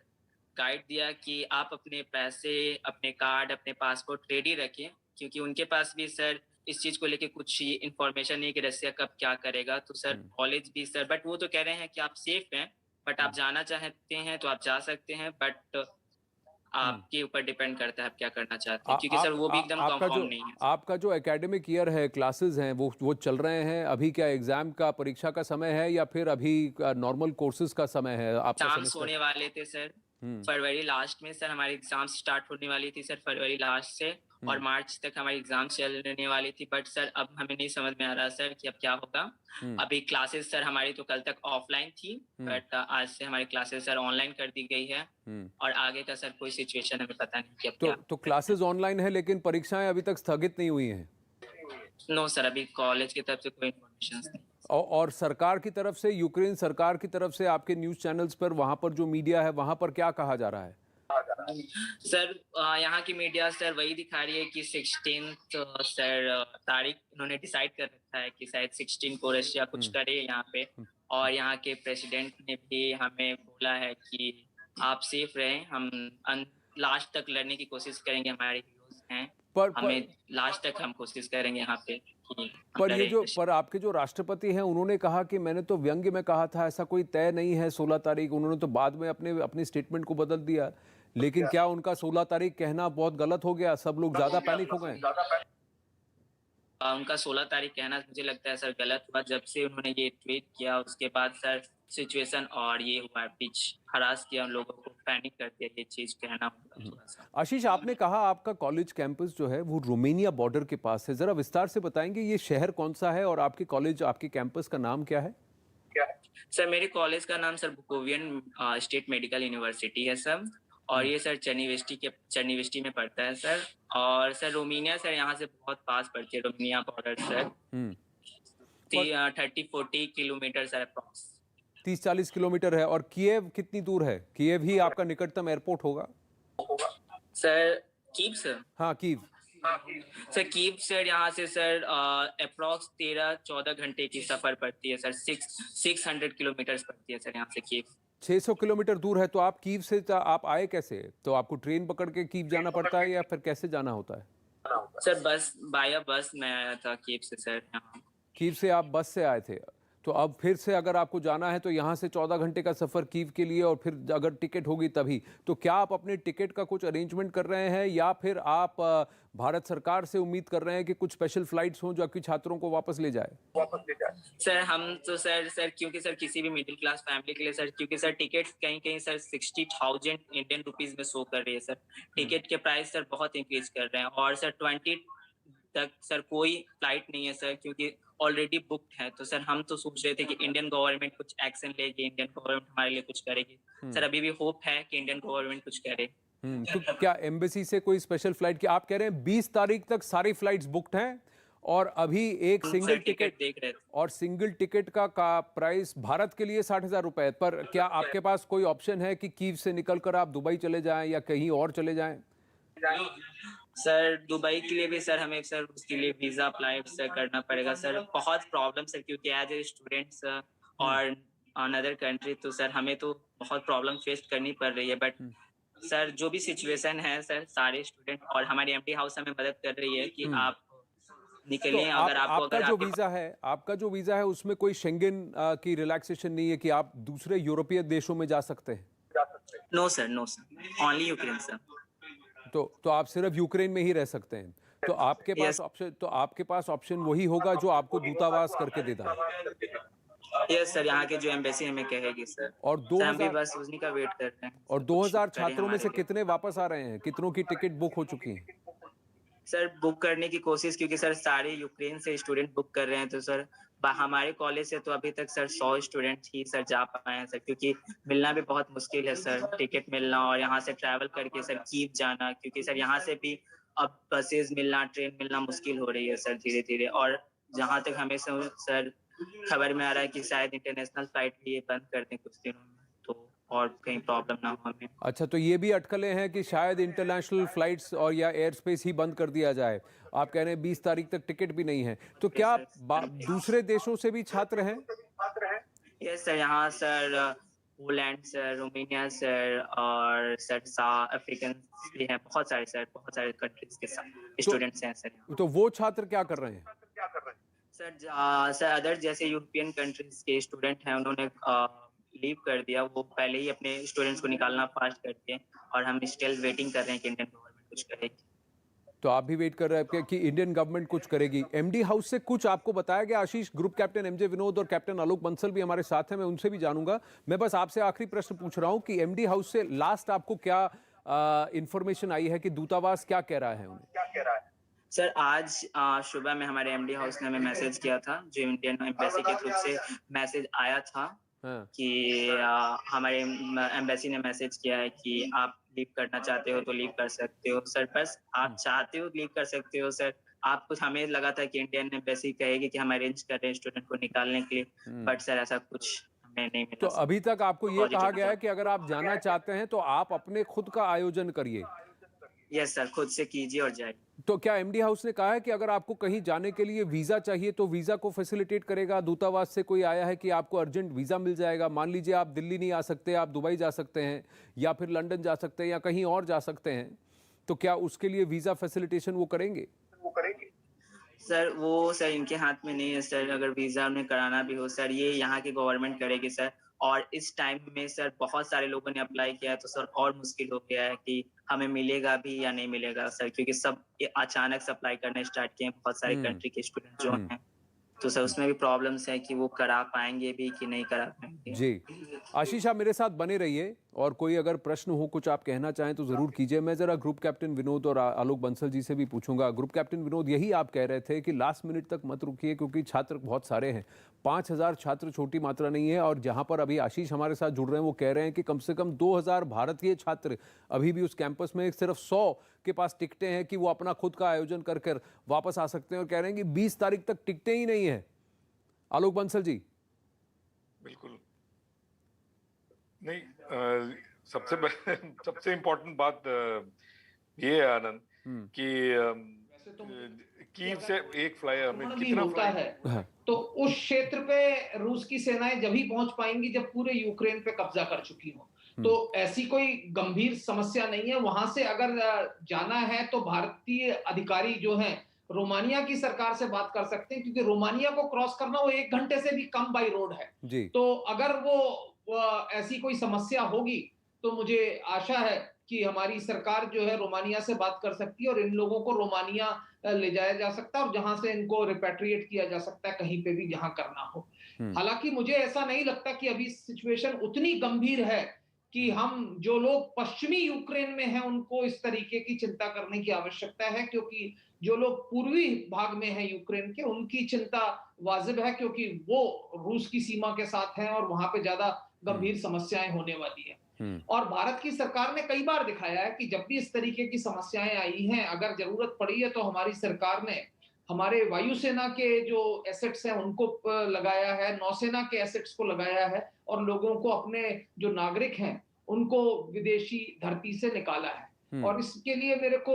गाइड दिया कि आप अपने पैसे, अपने कार्ड, अपने पासपोर्ट रेडी रखें, क्योंकि उनके पास भी सर इस चीज को लेके कुछ इंफॉर्मेशन नहीं कि रशिया कब क्या करेगा। तो सर कॉलेज भी सर, बट वो तो कह रहे हैं कि आप सेफ हैं, बट आप जाना चाहते हैं तो आप जा सकते हैं, बट आपके ऊपर डिपेंड करता है आप क्या करना चाहते हैं, क्योंकि सर वो भी एकदम कंफर्म नहीं है। आपका जो एकेडमिक ईयर है, क्लासेस हैं, वो चल रहे हैं अभी? क्या एग्जाम का, परीक्षा का समय है, या फिर अभी नॉर्मल कोर्सेज का समय है? एग्जाम्स होने वाले थे सर फरवरी लास्ट में सर, हमारी एग्जाम्स स्टार्ट होने वाली थी सर फरवरी लास्ट से, और मार्च तक हमारी एग्जाम चलने वाली थी, बट सर अब हमें नहीं समझ में आ रहा सर कि अब क्या होगा। अभी क्लासेस सर हमारी तो कल तक ऑफलाइन थी, बट आज से हमारी क्लासेस सर ऑनलाइन कर दी गई है, और आगे का सर कोई सिचुएशन हमें पता नहीं कि अब क्या। तो क्लासेस ऑनलाइन है लेकिन परीक्षाएं अभी तक स्थगित नहीं हुई हैं? नो सर, अभी कॉलेज की तरफ से कोई इन्फॉर्मेशन नहीं। और सरकार की तरफ से, यूक्रेन सरकार की तरफ से आपके न्यूज चैनल्स पर, वहां पर जो मीडिया है वहां पर क्या कहा जा रहा है? सर यहाँ की मीडिया सर वही दिखा रही है कि 16 सर तारीख इन्होंने डिसाइड कर रखा है कि शायद 16 को रशिया कुछ करे यहाँ पे, और यहाँ के प्रेसिडेंट ने भी हमें बोला है कि आप सेफ रहें, हम लास्ट तक लड़ने की कोशिश करेंगे, हमारे हीरोज हैं, हमें लास्ट तक हम कोशिश करेंगे यहाँ पे। पर आपके जो राष्ट्रपति हैं उन्होंने कहा कि मैंने तो व्यंग्य में कहा था, ऐसा कोई तय नहीं है 16 तारीख, उन्होंने तो बाद में अपनी स्टेटमेंट को बदल दिया, लेकिन क्या उनका 16 तारीख कहना बहुत गलत हो गया? सब लोग ज्यादा पैनिक हो गए? उनका 16 तारीख कहना मुझे लगता है सर गलत हुआ, जब से उन्होंने ये ट्वीट किया उसके बाद सर सिचुएशन और ये हुआ, पिच हरास किया, उन लोगों को पैनिक करते ये चीज कहना। आशीष, आपने कहा आपका कॉलेज कैंपस जो है वो रोमानिया बॉर्डर के पास है, जरा विस्तार से बताएंगे ये शहर कौन सा है और आपके कॉलेज, आपके कैंपस का नाम क्या है? सर मेरे कॉलेज का नाम सर बुकोवियन स्टेट मेडिकल यूनिवर्सिटी है सर, और ये सर चर्निवेस्टी में पड़ता है सर। और सर रोमानिया सर यहाँ से बहुत पास पड़ती है, Romania border sir. 30-40 kilometre sir approx. 30-40 kilometre है। और कीव कितनी दूर है? कीव ही आपका निकटतम एयरपोर्ट होगा सर। कीव सर, हाँ कीव। सर कीव सर यहाँ से सर अप्रॉक्स 13-14 घंटे की सफर पड़ती है सर। 600 किलोमीटर पड़ती है सर यहाँ से कीव। 600 किलोमीटर दूर है। तो आप कीव से आप आए कैसे? तो आपको ट्रेन पकड़ के कीव जाना पड़ता है या फिर कैसे जाना होता है? सर बस, बाया बस मैं आया था कीव से सर यहाँ। कीव से आप बस से आए थे। तो अब फिर से अगर आपको जाना है तो यहाँ से 14 घंटे का सफ़र कीव के लिए, और फिर अगर टिकट होगी तभी। तो क्या आप अपने टिकट का कुछ अरेंजमेंट कर रहे हैं या फिर आप भारत सरकार से उम्मीद कर रहे हैं कि कुछ स्पेशल फ्लाइट्स हों जो आपकी छात्रों को वापस ले जाए? सर हम तो सर क्योंकि सर किसी भी मिडिल क्लास फैमिली के लिए सर, क्योंकि सर टिकट कहीं कहीं सर 60,000 इंडियन रुपीज में शो कर रही है सर। टिकट के प्राइस सर बहुत इंक्रीज कर रहे हैं। और सर 20 तक सर कोई फ्लाइट नहीं है सर, क्योंकि ऑलरेडी बुक्ड है। तो सर हम तो सोच रहे थे कि इंडियन गवर्नमेंट कुछ एक्शन लेगी, इंडियन गवर्नमेंट हमारे लिए कुछ करेगी। सर अभी भी होप है कि इंडियन गवर्नमेंट कुछ करे। तो क्या एम्बेसी से कोई स्पेशल फ्लाइट की आप कह रहे हैं? 20 तारीख तक सारी फ्लाइट्स बुक्ड हैं और अभी एक सिंगल टिकट देख रहे थे। और सिंगल टिकट का प्राइस भारत के लिए 60,000 रुपए। पर क्या आपके पास कोई ऑप्शन है कि कीव से निकलकर आप दुबई चले जाएं या कहीं और चले जाएं? सर दुबई के लिए भी सर हमें सर उसके लिए वीजा अप्लाई सर करना पड़ेगा सर। बहुत प्रॉब्लम सर, क्योंकि एज ए स्टूडेंट्स और अनदर कंट्री तो सर हमें तो बहुत प्रॉब्लम फेस करनी पड़ रही है। बट सर जो भी सिचुएशन है सर, सारे स्टूडेंट और हमारी एमडी हाउस हमें मदद कर रही है कि आप निकलें। तो अगर आपको आपका जो वीजा है उसमें कोई शेंगेन की रिलैक्सेशन नहीं है कि आप दूसरे यूरोपीय देशों में जा सकते हैं? No sir, only Ukraine sir. तो आप सिर्फ यूक्रेन में ही रह सकते हैं। तो आपके पास ऑप्शन वही होगा जो आपको दूतावास करके देता है। यस सर, यहाँ के जो एम्बेसी हमें कहेगी सर। और हम भी बस उसी का वेट कर रहे हैं। और 2000 छात्रों में से कितने वापस आ रहे हैं? कितनों की टिकट बुक हो चुकी है? सर बुक करने की कोशिश, क्योंकि सर सारे यूक्रेन से स्टूडेंट बुक कर रहे हैं। तो सर हमारे कॉलेज से तो अभी तक सर 100 स्टूडेंट ही सर जा पाए हैं सर, क्योंकि मिलना भी बहुत मुश्किल है सर, टिकट मिलना और यहाँ से ट्रैवल करके सर कीव जाना। क्योंकि सर यहाँ से भी अब बसेस मिलना, ट्रेन मिलना मुश्किल हो रही है सर धीरे धीरे। और जहाँ तक हमें सर खबर में आ रहा है कि शायद इंटरनेशनल फ्लाइट भी ये बंद कर दें कुछ दिनों में, तो और कहीं प्रॉब्लम ना हो हमें। अच्छा, तो ये भी अटकलें हैं कि शायद इंटरनेशनल फ्लाइट्स और या एयर स्पेस ही बंद कर दिया जाए। आप कह रहे हैं 20 तारीख तक टिकट भी नहीं है। तो क्या दूसरे देशों से भी छात्र हैं? यस सर, यहाँ sir Poland sir, Romania sir और सर साउथ अफ्रीकन भी हैं। बहुत सारे कंट्रीज के स्टूडेंट्स हैं सर। तो वो छात्र क्या कर रहे हैं? सर अदर जैसे यूरोपियन कंट्रीज के स्टूडेंट हैं, उन्होंने लीव कर दिया। वो पहले ही अपने स्टूडेंट्स को निकालना फास्ट करके, और हम स्टिल वेटिंग कर रहे हैं कि इंडियन गवर्नमेंट कुछ करेगी। तो आप भी वेट कर रहे हैं कि इंडियन गवर्नमेंट कुछ करेगी। एमडी हाउस से कुछ आपको बताया गया? आशीष, ग्रुप कैप्टन एमजे विनोद और कैप्टन आलोक बंसल भी हमारे साथ हैं, मैं उनसे भी जानूंगा। मैं बस आपसे आखिरी प्रश्न पूछ रहा हूं कि एमडी हाउस से लास्ट आपको क्या इंफॉर्मेशन आई है कि दूतावास क्या कह रहा है उन्हें? सर आज सुबह में हमारे एमडी हाउस ने हमें मैसेज किया था, जो इंडियन एम्बेसी के थ्रू से मैसेज आया था। कि हमारे एम्बेसी ने मैसेज किया है कि आप लीव करना चाहते हो तो लीव कर सकते हो सर। बस आप चाहते हो लीव कर सकते हो सर। आप कुछ, हमें लगा था कि इंडियन एम्बेसी कहेगी कि हम अरेंज कर रहे हैं स्टूडेंट को निकालने के लिए, बट सर ऐसा कुछ हमें नहीं मिला। तो अभी तक आपको ये कहा गया है कि अगर आप जाना चाहते हैं तो आप अपने खुद का आयोजन करिए? यस सर, खुद से कीजिए और जाइए। तो क्या एमडी हाउस ने कहा है कि अगर आपको कहीं जाने के लिए वीजा चाहिए तो वीजा को फैसिलिटेट करेगा? दूतावास से कोई आया है कि आपको अर्जेंट वीजा मिल जाएगा? मान लीजिए आप दिल्ली नहीं आ सकते, आप दुबई जा सकते हैं या फिर लंदन जा सकते हैं या कहीं और जा सकते हैं, तो क्या उसके लिए वीजा फैसिलिटेशन वो करेंगे? सर वो सर इनके हाथ में नहीं है सर। अगर वीजा उन्हें कराना भी हो सर, ये यहाँ की गवर्नमेंट करेगी सर। और इस टाइम में सर बहुत सारे लोगों ने अप्लाई किया है, तो सर और मुश्किल हो गया है कि हमें मिलेगा भी या नहीं मिलेगा सर, क्योंकि सब अचानक से अप्लाई करना स्टार्ट किए हैं बहुत सारे कंट्री के स्टूडेंट जो हैं। तो सर उसमें भी प्रॉब्लम्स है कि वो करा पाएंगे भी कि नहीं करा पाएंगे। जी, आशीष आप मेरे साथ बने रहिए। और कोई अगर प्रश्न हो, कुछ आप कहना चाहें तो जरूर कीजिए। मैं जरा ग्रुप कैप्टन विनोद और आलोक बंसल जी से भी पूछूंगा। ग्रुप कैप्टन विनोद, यही आप कह रहे थे कि लास्ट मिनट तक मत रुकिए क्योंकि छात्र बहुत सारे हैं, 5000 छात्र छोटी मात्रा नहीं है। और जहां पर अभी आशीष हमारे साथ जुड़ रहे हैं वो कह रहे हैं कि कम से कम 2000 भारतीय छात्र अभी भी उस कैंपस में, सिर्फ 100 के पास टिकटें हैं कि वो अपना खुद का आयोजन कर कर वापस आ सकते हैं, और कह रहे हैं कि 20 तारीख तक टिकटें ही नहीं है। आलोक बंसल जी। बिल्कुल नहीं, सबसे इम्पोर्टेंट बात ये है आनंद कि कीव से एक फ्लाइट हमें कितना होता है, तो उस क्षेत्र पे रूस की सेनाएं जब ही पहुंच पाएंगी जब पूरे यूक्रेन पे कब्जा कर चुकी हो। तो ऐसी कोई गंभीर समस्या नहीं है। वहां से अगर जाना है तो भारतीय अधिकारी जो हैं रोमानिया की सरकार से बात कर सकते हैं, क्योंकि रोमानिया को क्रॉस करना वो 1 घंटे से भी कम बाई रोड है जी। तो अगर वो ऐसी कोई समस्या होगी तो मुझे आशा है कि हमारी सरकार जो है रोमानिया से बात कर सकती है और इन लोगों को रोमानिया ले जाया जा सकता है और जहां से इनको रिपेट्रिएट किया जा सकता है कहीं पे भी जहां करना हो। हालांकि मुझे ऐसा नहीं लगता कि अभी सिचुएशन उतनी गंभीर है कि हम जो लोग पश्चिमी यूक्रेन में हैं उनको इस तरीके की चिंता करने की आवश्यकता है, क्योंकि जो लोग पूर्वी भाग में हैं यूक्रेन के उनकी चिंता वाजिब है, क्योंकि वो रूस की सीमा के साथ हैं और वहां पे ज्यादा गंभीर समस्याएं होने वाली है। और भारत की सरकार ने कई बार दिखाया है कि जब भी इस तरीके की समस्याएं आई हैं, अगर जरूरत पड़ी है तो हमारी सरकार ने हमारे वायुसेना के जो एसेट्स हैं उनको लगाया है, नौसेना के एसेट्स को लगाया है और लोगों को, अपने जो नागरिक हैं उनको विदेशी धरती से निकाला है। और इसके लिए मेरे को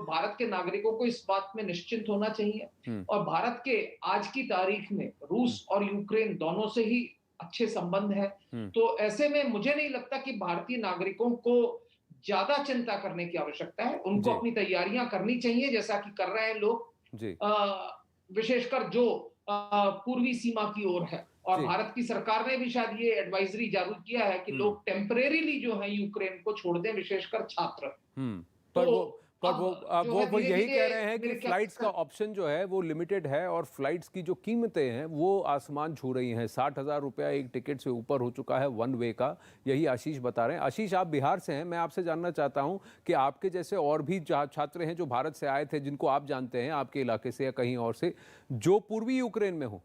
भारत के नागरिकों को इस बात में निश्चिंत होना चाहिए। और भारत के आज की तारीख में रूस और यूक्रेन दोनों से ही अच्छे संबंध है। तो ऐसे में मुझे नहीं लगता कि भारतीय नागरिकों को ज्यादा चिंता करने की आवश्यकता है। उनको अपनी तैयारियां करनी चाहिए जैसा कि कर रहे हैं लोग, विशेषकर जो पूर्वी सीमा की ओर है। और भारत की सरकार ने भी शायद ये एडवाइजरी जारी किया है कि लोग टेम्परेरीली जो है यूक्रेन को छोड़ दें, विशेषकर छात्र। पर वो यही कह रहे हैं कि फ्लाइट्स का ऑप्शन जो है वो लिमिटेड है और फ्लाइट्स की जो कीमतें हैं वो आसमान छू रही हैं। 60,000 रुपया एक टिकट से ऊपर हो चुका है वन वे का, यही आशीष बता रहे हैं। आशीष, आप बिहार से हैं, मैं आपसे जानना चाहता हूं कि आपके जैसे और भी छात्र हैं जो भारत से आए थे, जिनको आप जानते हैं आपके इलाके से या कहीं और से, जो पूर्वी यूक्रेन में हो।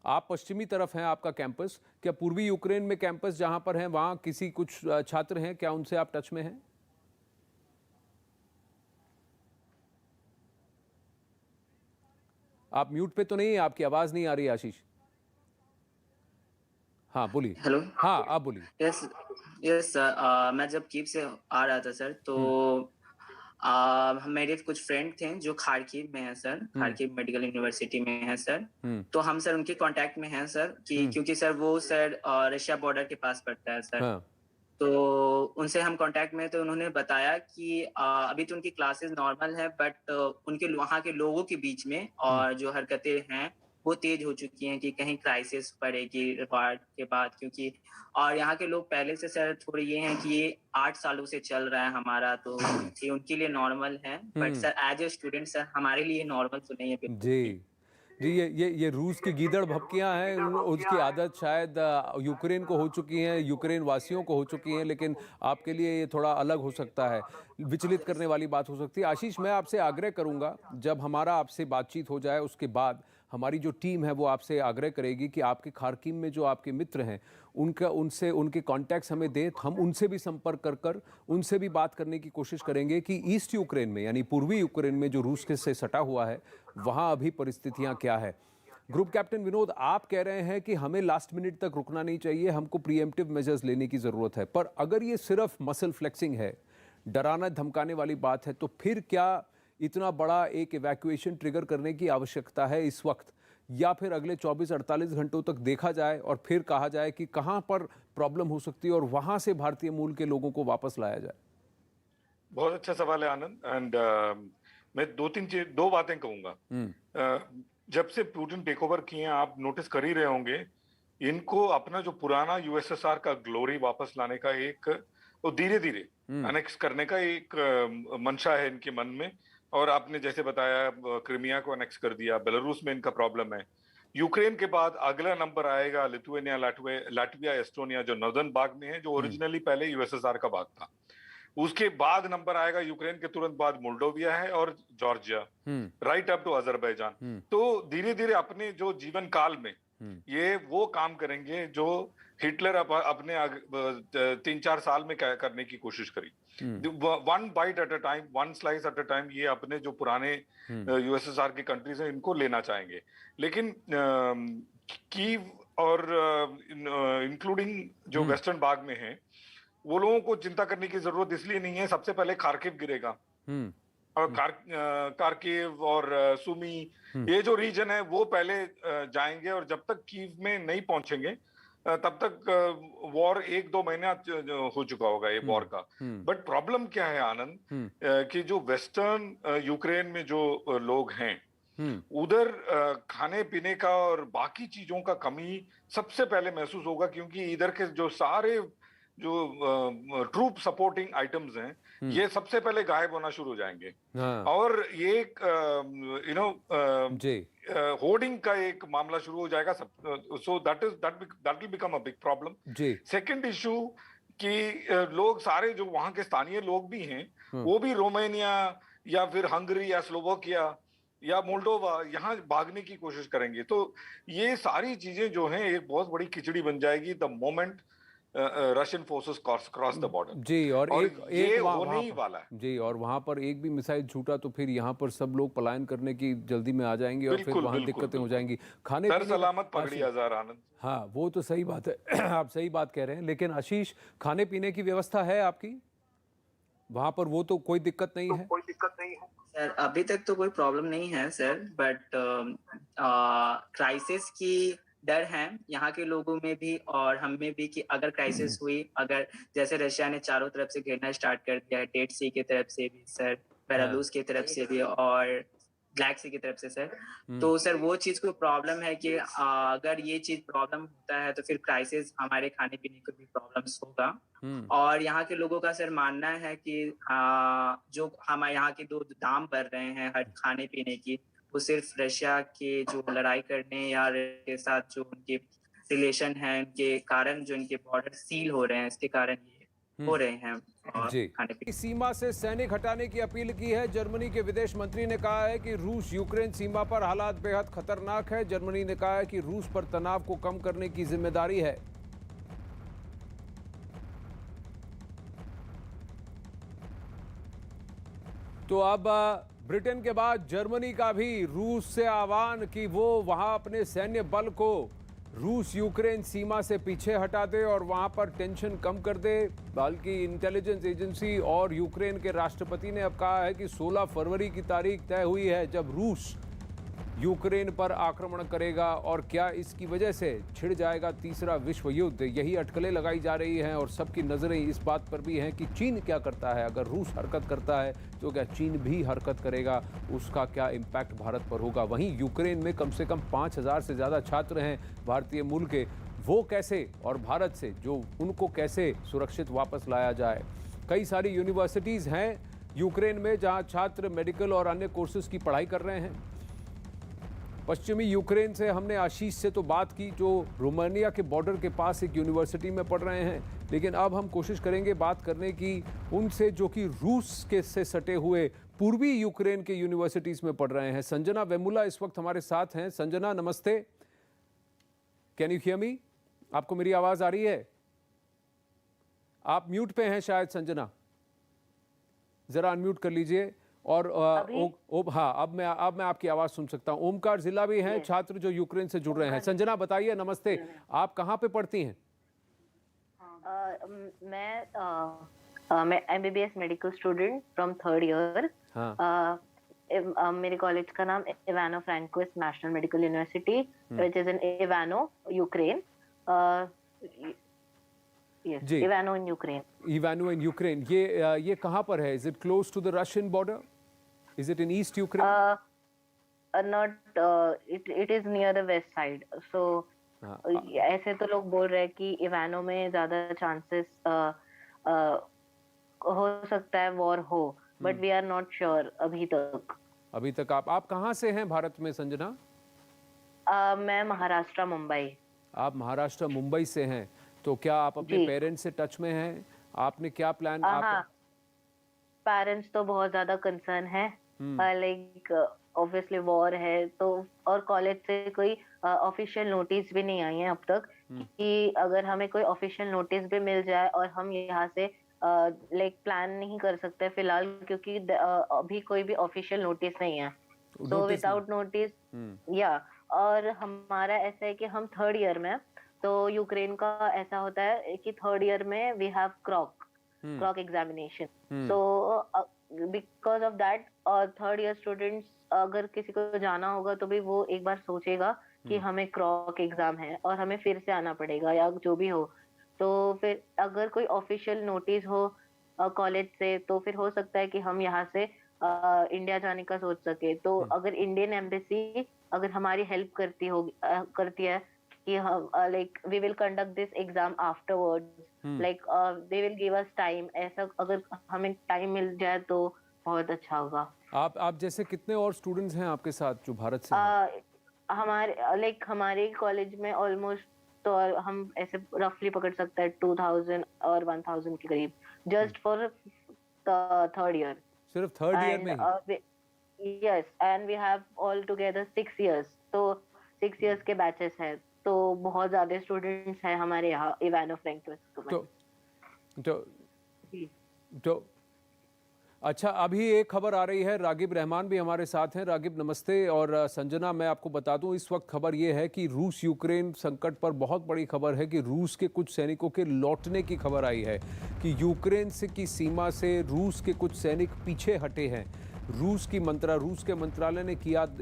आप पश्चिमी तरफ हैं आपका कैंपस, क्या पूर्वी यूक्रेन में कैंपस जहां पर हैं वहां किसी कुछ छात्र हैं, क्या उनसे आप टच में हैं? आप म्यूट पे तो नहीं है, आपकी आवाज नहीं आ रही आशीष। हाँ बोलिए। हेलो। हाँ आप बोलिए। यस सर, मैं जब कीव से आ रहा था सर तो मेरे कुछ फ्रेंड थे जो खार्किव में हैं सर, खार्किव मेडिकल यूनिवर्सिटी में हैं सर। तो हम सर उनके कांटेक्ट में हैं सर कि क्योंकि सर वो सर रशिया बॉर्डर के पास पड़ता है सर। तो उनसे हम कांटेक्ट में, तो उन्होंने बताया कि अभी तो उनकी क्लासेस नॉर्मल है, बट उनके वहाँ के लोगों के बीच में और जो हरकतें हैं वो तेज हो चुकी हैं कि कहीं क्राइसिस पड़ेगी वार के बाद, क्योंकि और यहाँ के लोग पहले से सर थोड़े ये हैं कि ये 8 सालों से चल रहा है हमारा, तो ये उनके लिए नॉर्मल है। But sir as a student sir हमारे लिए नॉर्मल तो नहीं है। जी ये रूस की गीदड़ भपकियां हैं, उसकी आदत शायद यूक्रेन को हो चुकी है, यूक्रेन वासियों को हो चुकी है, लेकिन आपके लिए ये थोड़ा अलग हो सकता है, विचलित करने वाली बात हो सकती है। आशीष, मैं आपसे आग्रह करूंगा जब हमारा आपसे बातचीत हो जाए उसके बाद हमारी जो टीम है वो आपसे आग्रह करेगी कि आपके खार्किव में जो आपके मित्र हैं उनके कॉन्टैक्ट्स हमें दें, हम उनसे भी संपर्क कर उनसे भी बात करने की कोशिश करेंगे कि ईस्ट यूक्रेन में यानी पूर्वी यूक्रेन में जो रूस के से सटा हुआ है वहाँ अभी परिस्थितियाँ क्या है। ग्रुप कैप्टन विनोद, आप कह रहे हैं कि हमें लास्ट मिनट तक रुकना नहीं चाहिए, हमको प्रीएम्प्टिव मेजर्स लेने की ज़रूरत है, पर अगर ये सिर्फ मसल फ्लेक्सिंग है, डराना धमकाने वाली बात है, तो फिर क्या इतना बड़ा एक इवैक्यूएशन ट्रिगर करने की आवश्यकता है इस वक्त, या फिर अगले 24-48 घंटों तक देखा जाए और फिर कहा जाए कि कहां पर प्रॉब्लम हो सकती है और वहां से भारतीय मूल के लोगों को वापस लाया जाए? बहुत अच्छा सवाल है आनंद। एंड मैं दो बातें कहूंगा। जब से पुतिन टेक ओवर किए हैं, आप नोटिस कर ही रहे होंगे, इनको अपना जो पुराना यूएसएसआर का ग्लोरी वापस लाने का एक, वो धीरे धीरे अनेक्स करने का एक मंशा है इनके मन में। और आपने जैसे बताया क्रिमिया को अनेक्स कर दिया, बेलारूस में इनका प्रॉब्लम है, यूक्रेन के बाद अगला नंबर आएगा लिथुआनिया, लाटविया, एस्टोनिया, जो नॉर्दर्न भाग में है, जो ओरिजिनली पहले यूएसएसआर का भाग था। उसके बाद नंबर आएगा यूक्रेन के तुरंत बाद मोल्डोविया है और Georgia, right up to Azerbaijan. तो धीरे धीरे अपने जो जीवन काल में ये वो काम करेंगे जो हिटलर अपने 3-4 साल में करने की कोशिश करी। 1 bite at a time, 1 slice at a time, ये अपने जो पुराने यूएसएसआर की कंट्रीज हैं इनको लेना चाहेंगे। लेकिन कीव और इंक्लूडिंग जो वेस्टर्न भाग में है, वो लोगों को चिंता करने की जरूरत इसलिए नहीं है। सबसे पहले खार्किव गिरेगा और खार्किव और सुमी, ये जो रीजन है वो पहले जाएंगे, और जब तक कीव में नहीं पहुंचेंगे तब तक वॉर 1-2 महीना हो चुका होगा ये वॉर का। बट प्रॉब्लम क्या है आनंद, कि जो वेस्टर्न यूक्रेन में जो लोग हैं उधर खाने पीने का और बाकी चीजों का कमी सबसे पहले महसूस होगा, क्योंकि इधर के जो सारे जो ट्रूप सपोर्टिंग आइटम्स हैं ये सबसे पहले गायब होना शुरू हो जाएंगे। और ये होर्डिंग का एक मामला शुरू हो जाएगा। So that will become a big problem. Second issue कि लोग सारे जो वहां के स्थानीय लोग भी हैं वो भी रोमानिया या फिर हंगरी या स्लोवाकिया या मोल्डोवा यहाँ भागने की कोशिश करेंगे। तो ये सारी चीजें जो हैं एक बहुत बड़ी खिचड़ी बन जाएगी the moment Russian forces cross the border. जी, और ये होने ही वाला है। जी, और वहां पर एक भी मिसाइल छूटा तो फिर यहाँ पर सब लोग पलायन करने की जल्दी में आ जाएंगे और फिर वहां दिक्कतें हो जाएंगी। खाने पीने सलामत पगड़ी आजार आनंद। हाँ, वो तो सही बात है आप सही बात कह रहे हैं। लेकिन आशीष, खाने पीने की व्यवस्था है आपकी वहां पर? वो तो कोई दिक्कत नहीं है? कोई दिक्कत नहीं है सर, अभी तक तो कोई प्रॉब्लम नहीं है सर, बट क्राइसिस की डर है यहाँ के लोगों में भी और हम में भी कि अगर क्राइसिस हुई, अगर जैसे रशिया ने चारों तरफ से घेरना स्टार्ट कर दिया है, डेड सी की तरफ से भी सर, बेलारूस की तरफ से भी और ब्लैक सी की तरफ से सर, तो सर वो चीज को प्रॉब्लम है कि अगर ये चीज प्रॉब्लम होता है तो फिर क्राइसिस हमारे खाने पीने को भी प्रॉब्लम्स होगा। और यहाँ के लोगों का सर मानना है कि जो हमारे यहाँ के दो दाम बढ़ रहे हैं हर खाने पीने की, वो सिर्फ रशिया के जो लड़ाई करने या के साथ जो उनके रिलेशन है उनके कारण, जो इनके बॉर्डर सील हो रहे हैं इसके कारण ये हो रहे हैं। जी, सीमा से सैनिक हटाने की अपील की है। जर्मनी के विदेश मंत्री ने कहा है कि रूस यूक्रेन सीमा पर हालात बेहद खतरनाक है। जर्मनी ने कहा है कि रूस पर तनाव को कम करने की जिम्मेदारी है। तो अब ब्रिटेन के बाद जर्मनी का भी रूस से आह्वान कि वो वहां अपने सैन्य बल को रूस यूक्रेन सीमा से पीछे हटा दे और वहां पर टेंशन कम कर दे। बल्कि इंटेलिजेंस एजेंसी और यूक्रेन के राष्ट्रपति ने अब कहा है कि 16 फरवरी की तारीख तय हुई है जब रूस यूक्रेन पर आक्रमण करेगा और क्या इसकी वजह से छिड़ जाएगा तीसरा विश्व युद्ध। यही अटकलें लगाई जा रही हैं और सबकी नज़रें इस बात पर भी हैं कि चीन क्या करता है। अगर रूस हरकत करता है तो क्या चीन भी हरकत करेगा, उसका क्या इम्पैक्ट भारत पर होगा। वहीं यूक्रेन में कम से कम 5000 से ज़्यादा छात्र हैं भारतीय मूल के, वो कैसे, और भारत से जो उनको कैसे सुरक्षित वापस लाया जाए। कई सारी यूनिवर्सिटीज़ हैं यूक्रेन में जहाँ छात्र मेडिकल और अन्य कोर्सेज़ की पढ़ाई कर रहे हैं। पश्चिमी यूक्रेन से हमने आशीष से तो बात की जो रोमानिया के बॉर्डर के पास एक यूनिवर्सिटी में पढ़ रहे हैं, लेकिन अब हम कोशिश करेंगे बात करने की उनसे जो कि रूस के से सटे हुए पूर्वी यूक्रेन के यूनिवर्सिटीज़ में पढ़ रहे हैं। संजना वेमुला इस वक्त हमारे साथ हैं। संजना नमस्ते, कैन यू हियर मी? आपको मेरी आवाज़ आ रही है? आप म्यूट पे हैं शायद संजना, ज़रा अनम्यूट कर लीजिए। और हाँ, अब मैं आपकी आवाज़ सुन सकता हूँ। ओमकार जिला भी हैं छात्र जो यूक्रेन से जुड़ रहे हैं। संजना बताइए, नमस्ते, आप कहाँ पे पढ़ती हैं? मैं MBBS medical student from 3rd year. मेरे कॉलेज का नाम Ivano Frankivsk national medical university which is in Ivano Ukraine. Yes, Ivano in Ukraine. Ivano in Ukraine, ये कहाँ पर है? Is it close to the Russian border? Is it in east Ukraine? Not, it is near the west side. So ऐसे तो लोग बोल रहे हैं कि इवानो में ज्यादा चांसेस हो सकता है वॉर हो, but we are not sure अभी तक। आप कहाँ से हैं भारत में संजना? मैं महाराष्ट्र मुंबई। आप महाराष्ट्र मुंबई से हैं, तो क्या आप अपने जी। पेरेंट्स से टच में हैं? आपने क्या प्लान हाँ, पेरेंट्स तो बहुत ज्यादा कंसर्न है, लाइक ऑब्वियसली वॉर है तो, और कॉलेज से कोई ऑफिशियल नोटिस भी नहीं आई है अब तक कि अगर हमें कोई ऑफिशियल नोटिस भी मिल जाए और हम यहाँ से लाइक प्लान नहीं कर सकते फिलहाल, क्योंकि अभी कोई भी ऑफिशियल नोटिस नहीं है। सो विदाउट नोटिस या, और हमारा ऐसा है कि हम थर्ड ईयर में, तो यूक्रेन का ऐसा होता है कि थर्ड ईयर में we have KROK examination, so because of that third year students अगर किसी को जाना होगा तो भी वो एक बार सोचेगा कि हमें क्रॉक एग्जाम है और हमें फिर से आना पड़ेगा या जो भी हो। तो फिर अगर कोई ऑफिशियल नोटिस हो कॉलेज से तो फिर हो सकता है कि हम यहाँ से इंडिया जाने का सोच सके। तो अगर इंडियन एम्बेसी अगर हमारी हेल्प करती है कि हम like we will conduct this exam afterwards, like they will give us time, ऐसा अगर हमें टाइम मिल जाए तो बहुत अच्छा होगा। आप जैसे कितने और स्टूडेंट्स हैं आपके साथ जो भारत से हैं? हमारे कॉलेज में ऑलमोस्ट, तो हम ऐसे रफली पकड़ सकते हैं 2000 और 1000 के करीब, जस्ट फॉर थर्ड ईयर। सिर्फ थर्ड ईयर में ही? Yes, and we have all together 6 years, तो 6 इयर्स के बैचेस हैं, तो बहुत ज्यादा स्टूडेंट्स हैं हमारे यहाँ इवानो फ्रैंकोविच में। तो अच्छा, अभी एक खबर आ रही है, रागिब रहमान भी हमारे साथ हैं। रागिब नमस्ते। और संजना, मैं आपको बता दूं इस वक्त खबर ये है कि रूस यूक्रेन संकट पर बहुत बड़ी खबर है कि रूस के कुछ सैनिकों के लौटने की खबर आई है कि यूक्रेन से की सीमा से रूस के कुछ सैनिक पीछे हटे हैं। रूस के मंत्रालय ने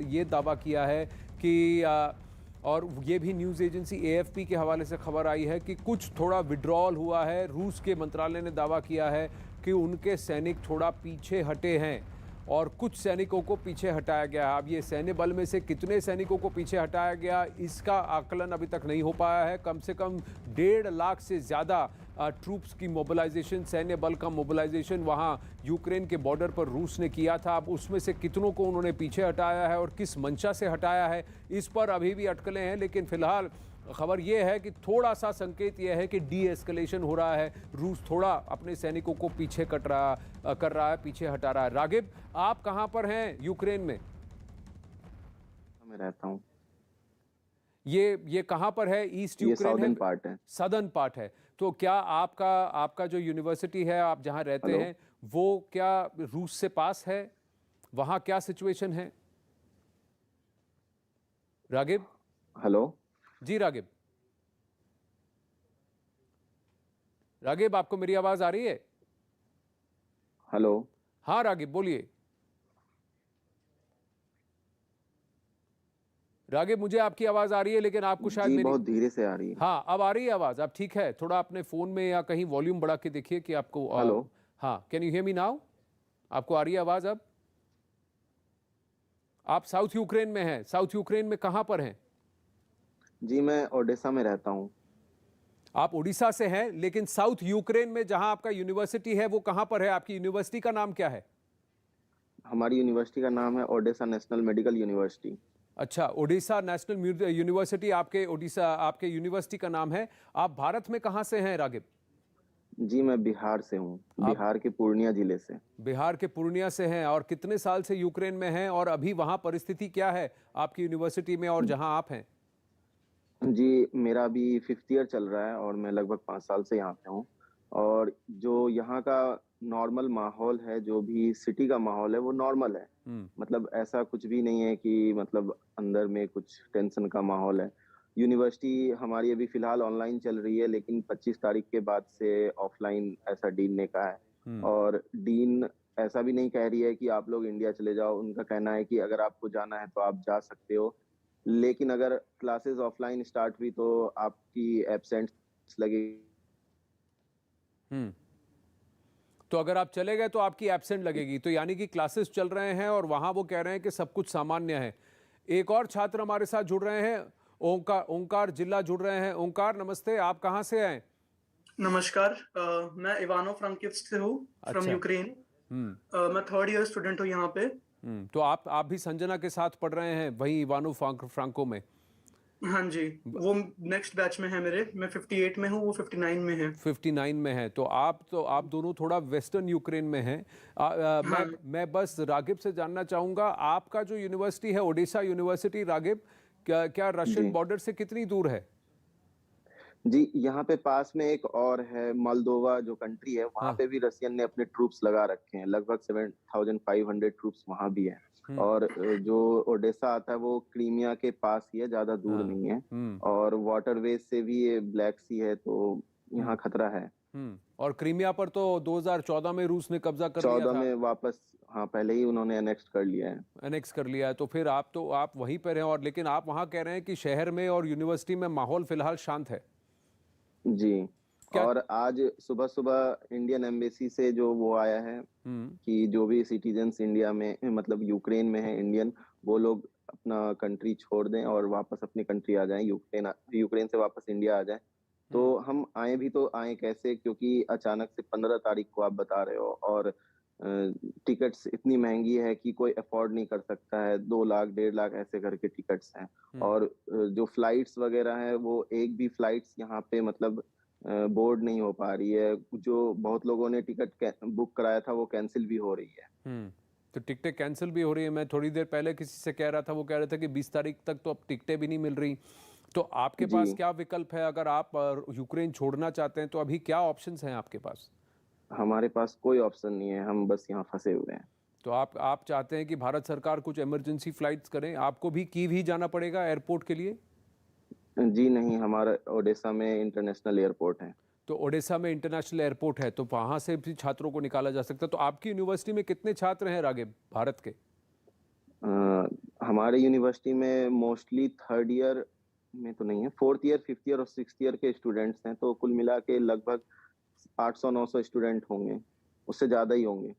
ये दावा किया है कि और ये भी न्यूज़ एजेंसी AFP के हवाले से खबर आई है कि कुछ थोड़ा विड्रॉल हुआ है। रूस के मंत्रालय ने दावा किया है कि उनके सैनिक थोड़ा पीछे हटे हैं और कुछ सैनिकों को पीछे हटाया गया है। अब ये सैन्य बल में से कितने सैनिकों को पीछे हटाया गया, इसका आकलन अभी तक नहीं हो पाया है। कम से कम 1.5 लाख से ज़्यादा ट्रूप्स की मोबिलाइजेशन, सैन्य बल का मोबिलाइजेशन वहाँ यूक्रेन के बॉर्डर पर रूस ने किया था। अब उसमें से कितनों को उन्होंने पीछे हटाया है और किस मंशा से हटाया है, इस पर अभी भी अटकलें हैं। लेकिन फिलहाल खबर यह है कि थोड़ा सा संकेत यह है कि डी एस्केलेशन हो रहा है। रूस थोड़ा अपने सैनिकों को पीछे कर रहा है, पीछे हटा रहा है। रागिब, आप कहां पर हैं यूक्रेन में? मैं रहता हूं। ये कहां पर है? ईस्ट यूक्रेन है? पार्ट है। सदर्न पार्ट है। तो क्या आपका जो यूनिवर्सिटी है, आप जहां रहते हैं, वो क्या रूस से पास है? वहां क्या सिचुएशन है? रागिब? हेलो जी रागिब, आपको मेरी आवाज आ रही है? हेलो। हाँ रागिब, बोलिए। रागिब, मुझे आपकी आवाज आ रही है, लेकिन आपको शायद मेरी बहुत धीरे से आ रही है। हाँ, अब आ रही है आवाज, अब ठीक है। थोड़ा अपने फोन में या कहीं वॉल्यूम बढ़ा के देखिए कि आपको हेलो। हाँ, can you hear me now? आपको आ रही है आवाज अब? आप साउथ यूक्रेन में हैं। साउथ यूक्रेन में कहां पर हैं? जी, मैं ओडेसा में रहता हूं। आप उड़ीसा से हैं, लेकिन साउथ यूक्रेन में जहां आपका यूनिवर्सिटी है वो कहां पर है? आपकी यूनिवर्सिटी का नाम क्या है? हमारी यूनिवर्सिटी का नाम है ओडेसा नेशनल मेडिकल यूनिवर्सिटी। अच्छा, ओडिशा नेशनल यूनिवर्सिटी आपके यूनिवर्सिटी का नाम है। आप भारत में कहां से हैं रागिब? जी, मैं बिहार से हूँ, बिहार के पूर्णिया जिले से। बिहार के पूर्णिया से हैं। और कितने साल से यूक्रेन में हैं और अभी वहां परिस्थिति क्या है आपकी यूनिवर्सिटी में और जहां आप हैं? जी, मेरा अभी 5th ईयर चल रहा है और मैं लगभग 5 साल से यहाँ पे हूँ। और जो यहाँ का नॉर्मल माहौल है, जो भी सिटी का माहौल है, वो नॉर्मल है। मतलब ऐसा कुछ भी नहीं है कि मतलब अंदर में कुछ टेंशन का माहौल है। यूनिवर्सिटी हमारी अभी फिलहाल ऑनलाइन चल रही है, लेकिन 25 तारीख के बाद से ऑफलाइन ऐसा डीन ने कहा है। और डीन ऐसा भी नहीं कह रही है कि आप लोग इंडिया चले जाओ। उनका कहना है कि अगर आपको जाना है तो आप जा सकते हो, लेकिन अगर क्लासेस ऑफलाइन स्टार्ट हुई तो आपकी एब्सेंट्स लगेगी। तो अगर आप चले गए तो आपकी एब्सेंट लगेगी। तो यानी कि क्लासेस चल रहे हैं और वहां वो कह रहे हैं कि सब कुछ सामान्य है। एक और छात्र हमारे साथ जुड़ रहे हैं, ओंकार जिला जुड़ रहे हैं। ओंकार, नमस्ते। आप कहां से आए? नमस्कार, मैं इवानो फ्रैंकोविच से हूँ, फ्रॉम यूक्रेन। मैं 3rd ईयर स्टूडेंट हूँ यहाँ पे। तो आप भी संजना के साथ पढ़ रहे हैं वही इवानो फ्रांको में? हाँ जी, वो नेक्स्ट बैच में है मेरे। मैं 58 में हूँ, वो 59 में है। 59 में है। तो आप दोनों थोड़ा वेस्टर्न यूक्रेन में हैं। हाँ मैं बस रागिब से जानना चाहूंगा, आपका जो यूनिवर्सिटी है ओडिशा यूनिवर्सिटी, रागिब, क्या रशियन जी बॉर्डर से कितनी दूर है? जी, यहाँ पे पास में एक और है, मोल्दोवा जो कंट्री है, वहां हाँ। पे भी रशियन ने अपने ट्रूप्स लगा रखे हैं। लगभग 7500 ट्रूप्स वहां भी है। हम्म। और जो ओडेसा आता है वो क्रीमिया के पास ही है, ज्यादा दूर हाँ। नहीं है। हम्म। और वाटरवेज से भी ये ब्लैक सी है, तो यहाँ हम्म। खतरा है। और क्रीमिया पर तो 2014 में रूस ने कब्जा कर लिया 14 था, में वापस, हाँ पहले ही उन्होंने अनेक्स कर लिया है। एनेक्स कर लिया है। तो फिर आप वहीं पर हैं, और लेकिन आप वहां कह रहे हैं कि शहर में और यूनिवर्सिटी में माहौल फिलहाल शांत है। जी। क्या? और आज सुबह सुबह इंडियन एम्बेसी से जो वो आया है हम्म। कि जो भी सिटीजन्स इंडिया में, मतलब यूक्रेन में है इंडियन, वो लोग अपना कंट्री छोड़ दें और वापस अपनी कंट्री आ जाएं, यूक्रेन से वापस इंडिया आ जाएं। तो हम आए भी तो आए कैसे, क्योंकि अचानक से 15 तारीख को आप बता रहे हो, और टिकट्स इतनी महंगी है कि कोई अफोर्ड नहीं कर सकता है। 2 लाख 1.5 लाख ऐसे करके टिकट्स हैं। और जो फ्लाइट्स वगैरह हैं, वो एक भी फ्लाइट्स यहाँ पे मतलब बोर्ड नहीं हो पा रही है। जो बहुत लोगों ने टिकट बुक कराया था वो कैंसिल भी हो रही है। तो टिकटें कैंसिल भी हो रही है। मैं थोड़ी देर पहले किसी से कह रहा था, वो कह रहे थे कि 20 तारीख तक तो अब टिकटें भी नहीं मिल रही। तो आपके जी, पास क्या विकल्प है? अगर आप यूक्रेन छोड़ना चाहते हैं तो अभी क्या ऑप्शंस हैं आपके पास? हमारे पास कोई ऑप्शन नहीं है, हम बस यहाँ फंसे हुए हैं। तो आप चाहते हैं कि भारत सरकार कुछ इमरजेंसी फ्लाइट्स करें? आपको भी कीव ही जाना पड़ेगा एयरपोर्ट के लिए? जी नहीं, हमारा ओडेसा में इंटरनेशनल एयरपोर्ट है। तो ओडिशा में इंटरनेशनल एयरपोर्ट है, तो वहां से भी छात्रों को निकाला जा सकता है। तो आपकी यूनिवर्सिटी में कितने छात्र हैं रागिब, भारत के? हमारे यूनिवर्सिटी में मोस्टली थर्ड ईयर में तो नहीं है, फोर्थ ईयर, फिफ्थ ईयर और सिक्स्थ ईयर के स्टूडेंट्स हैं। तो कुल मिला के लगभग 800-900 स्टूडेंट होंगे, उससे ज्यादा ही होंगे।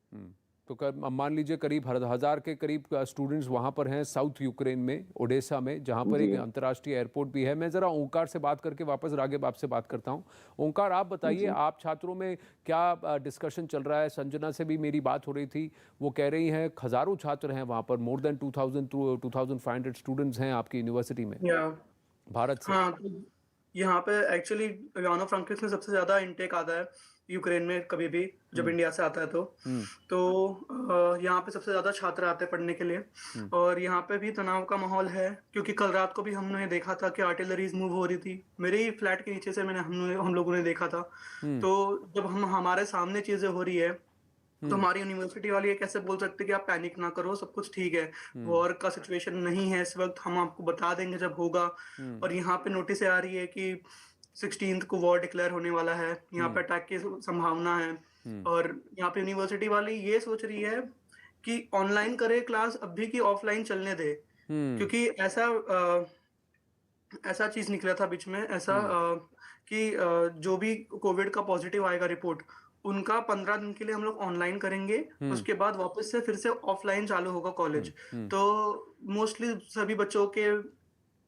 तो मान लीजिए करीब 1000 के करीब स्टूडेंट्स वहां पर हैं साउथ यूक्रेन में, ओडेसा में, जहां पर जी एक अंतर्राष्ट्रीय एयरपोर्ट भी है। मैं जरा ओंकार से बात करके वापस रागिब आपसे बात करता हूं। ओंकार, आप बताइए, जी आप छात्रों में क्या डिस्कशन चल रहा है? संजना से भी मेरी बात हो रही थी, वो कह रही हैं हजारों छात्र हैं वहां पर, मोर देन 2500 स्टूडेंट्स हैं आपकी यूनिवर्सिटी में या भारत से। हाँ, तो यहाँ पे एक्चुअली इवानो फ्रैंकिव्स में सबसे ज्यादा इनटेक आता है यूक्रेन में, कभी भी जब इंडिया से आता है तो यहाँ पे सबसे ज्यादा छात्र आते हैं पढ़ने के लिए। और यहाँ पे भी तनाव का माहौल है, क्योंकि कल रात को भी हमने देखा था कि आर्टिलरीज मूव हो रही थी। मेरे ही फ्लैट के नीचे से हम लोगों ने देखा था। तो जब हमारे सामने चीजें हो रही है, तो हमारी यूनिवर्सिटी वाले ये कैसे बोल सकते कि आप पैनिक ना करो, सब कुछ ठीक है, वॉर का सिचुएशन नहीं है इस वक्त, हम आपको बता देंगे जब होगा। और यहाँ पे नोटिस आ रही है कि 16th को वॉर डिक्लेयर होने वाला है, यहाँ पे अटैक की संभावना है। और यहाँ पे यूनिवर्सिटी वाली ये सोच रही है कि ऑनलाइन करे क्लास अब भी, कि ऑफलाइन चलने दे। क्योंकि ऐसा चीज निकला था बीच में, ऐसा कि जो भी कोविड का पॉजिटिव आएगा रिपोर्ट, उनका 15 दिन के लिए हम लोग ऑनलाइन करेंगे, उसके बाद वापस से फिर से ऑफलाइन चालू होगा कॉलेज। तो मोस्टली सभी बच्चों के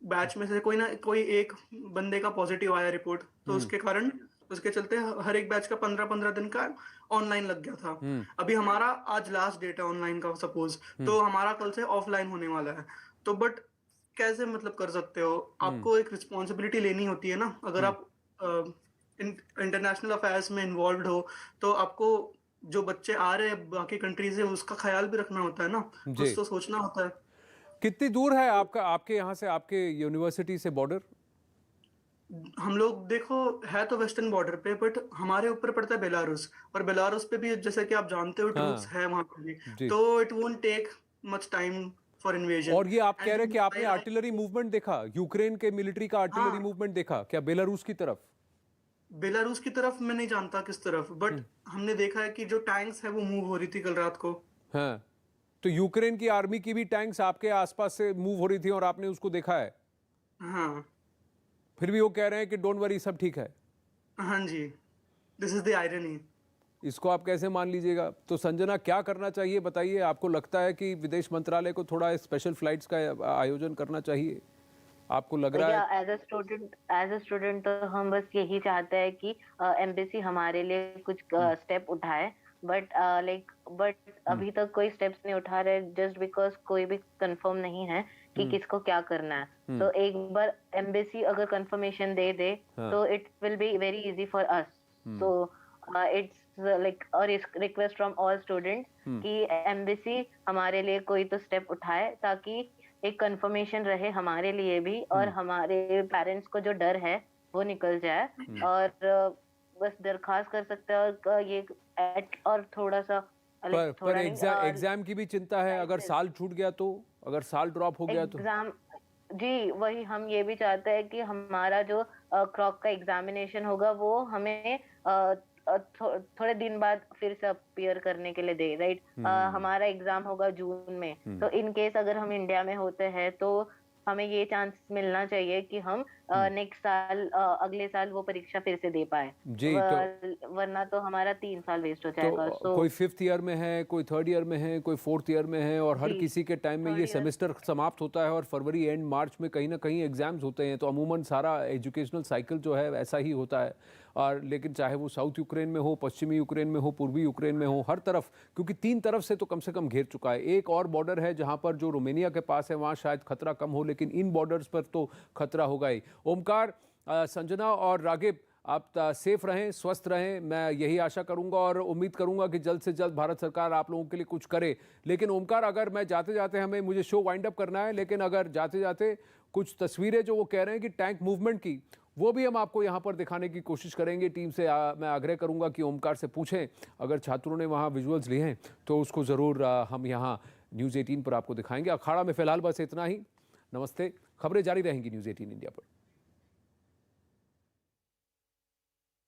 बैच में से कोई ना कोई एक बंदे का पॉजिटिव आया रिपोर्ट, तो उसके कारण, उसके चलते हर एक बैच का 15-15 दिन का ऑनलाइन लग गया था। अभी हमारा आज लास्ट डेट है ऑनलाइन का सपोज, तो हमारा कल से ऑफलाइन होने वाला है। तो बट कैसे मतलब कर सकते हो? आपको एक रिस्पॉन्सिबिलिटी लेनी होती है ना। अगर आप इंटरनेशनल अफेयर्स में इन्वॉल्व हो, तो आपको जो बच्चे आ रहे हैं बाकी कंट्री से, उसका ख्याल भी रखना होता है ना, कुछ तो सोचना होता है। कितनी दूर है आपके यहाँ से, आपके यूनिवर्सिटी से बॉर्डर? हम लोग देखो, है तो वेस्टर्न बॉर्डर पे, बट हमारे ऊपर पड़ता है बेलारूस, और बेलारूस पे भी जैसे कि आप जानते हो ट्रूप्स है वहां पे भी, तो it won't take much time for invasion. और ये आप कह रहे हैं कि आपने आर्टिलरी मूवमेंट देखा, यूक्रेन के मिलिट्री का आर्टिलरी मूवमेंट देखा क्या बेलारूस की तरफ? बेलारूस की तरफ मैं नहीं जानता किस तरफ, बट हमने देखा है कि जो टैंक्स है वो मूव हो रही थी कल रात को। हाँ, तो यूक्रेन की आर्मी की भी टैंक्स आपके आसपास से मूव हो रही थी और आपने उसको देखा है? हाँ। फिर भी वो कह रहे हैं कि डोंट वरी, सब ठीक है। हाँ जी, दिस इज द आयरनी। इसको आप कैसे मान लीजिएगा? तो संजना, क्या करना चाहिए बताइए? आपको लगता है कि विदेश मंत्रालय को थोड़ा स्पेशल फ्लाइट्स का आयोजन करना चाहिए? आपको लग रहा है? एज अ स्टूडेंट तो हम बस यही चाहते हैं कि एम्बेसी हमारे लिए कुछ स्टेप उठाए, बट अभी तक कोई स्टेप्स नहीं उठा रहे, जस्ट बिकॉज कोई भी कंफर्म नहीं है कि किसको क्या करना है। तो एक बार एम्बेसी अगर कंफर्मेशन दे दे तो it will be very easy for us. तो it's like a request from all students कि एम्बेसी हमारे लिए कोई तो स्टेप उठाए ताकि एक कंफर्मेशन रहे हमारे लिए भी और हमारे पेरेंट्स को जो डर है वो निकल जाए। और बस दरखास्त कर सकते हैं और ये और थोड़ा सा पर एग्जाम की भी चिंता है, अगर साल छूट गया तो, अगर साल ड्रॉप हो गया तो एग्जाम। जी वही हम ये भी चाहते हैं कि हमारा जो क्रॉक का एग्जामिनेशन होगा वो हमें थोड़े दिन बाद फिर से अपीयर करने के लिए दे, राइट। हमारा एग्जाम होगा जून में, तो इन केस अगर हम इंडिया में होते हैं तो हमें ये चांस मिलना चाहिए कि हम नेक्स्ट साल अगले साल वो परीक्षा फिर से दे पाए जी। वरना तो हमारा 3 साल वेस्ट हो जाएगा। तो कोई 5th ईयर में है, कोई 3rd ईयर में है, कोई 4th ईयर में है, और हर किसी के टाइम में ये सेमेस्टर समाप्त होता है और फरवरी एंड मार्च में कहीं ना कहीं एग्जाम्स होते हैं। तो अमूमन सारा एजुकेशनल साइकिल जो है ऐसा ही होता है। और लेकिन चाहे वो साउथ यूक्रेन में हो, पश्चिमी यूक्रेन में हो, पूर्वी यूक्रेन में हो, हर तरफ, क्योंकि 3 तरफ से तो कम से कम घेर चुका है। एक और बॉर्डर है जहां पर जो रोमेनिया के पास है, वहां शायद खतरा कम हो, लेकिन इन बॉर्डर्स पर तो खतरा होगा ही। ओमकार, संजना और रागिब, आप सेफ रहें, स्वस्थ रहें, मैं यही आशा करूंगा और उम्मीद करूंगा कि जल्द से जल्द भारत सरकार आप लोगों के लिए कुछ करे। लेकिन ओमकार, अगर मैं जाते जाते, मुझे शो वाइंड अप करना है, लेकिन अगर जाते जाते कुछ तस्वीरें जो वो कह रहे हैं कि टैंक मूवमेंट की, वो भी हम आपको यहाँ पर दिखाने की कोशिश करेंगे। टीम से मैं आग्रह करूंगा कि ओमकार से पूछें, अगर छात्रों ने वहाँ विजुअल्स लिए हैं तो उसको ज़रूर हम यहाँ न्यूज़ 18 पर आपको दिखाएंगे। अखाड़ा में फिलहाल बस इतना ही। नमस्ते। खबरें जारी रहेंगी न्यूज़ 18 इंडिया पर।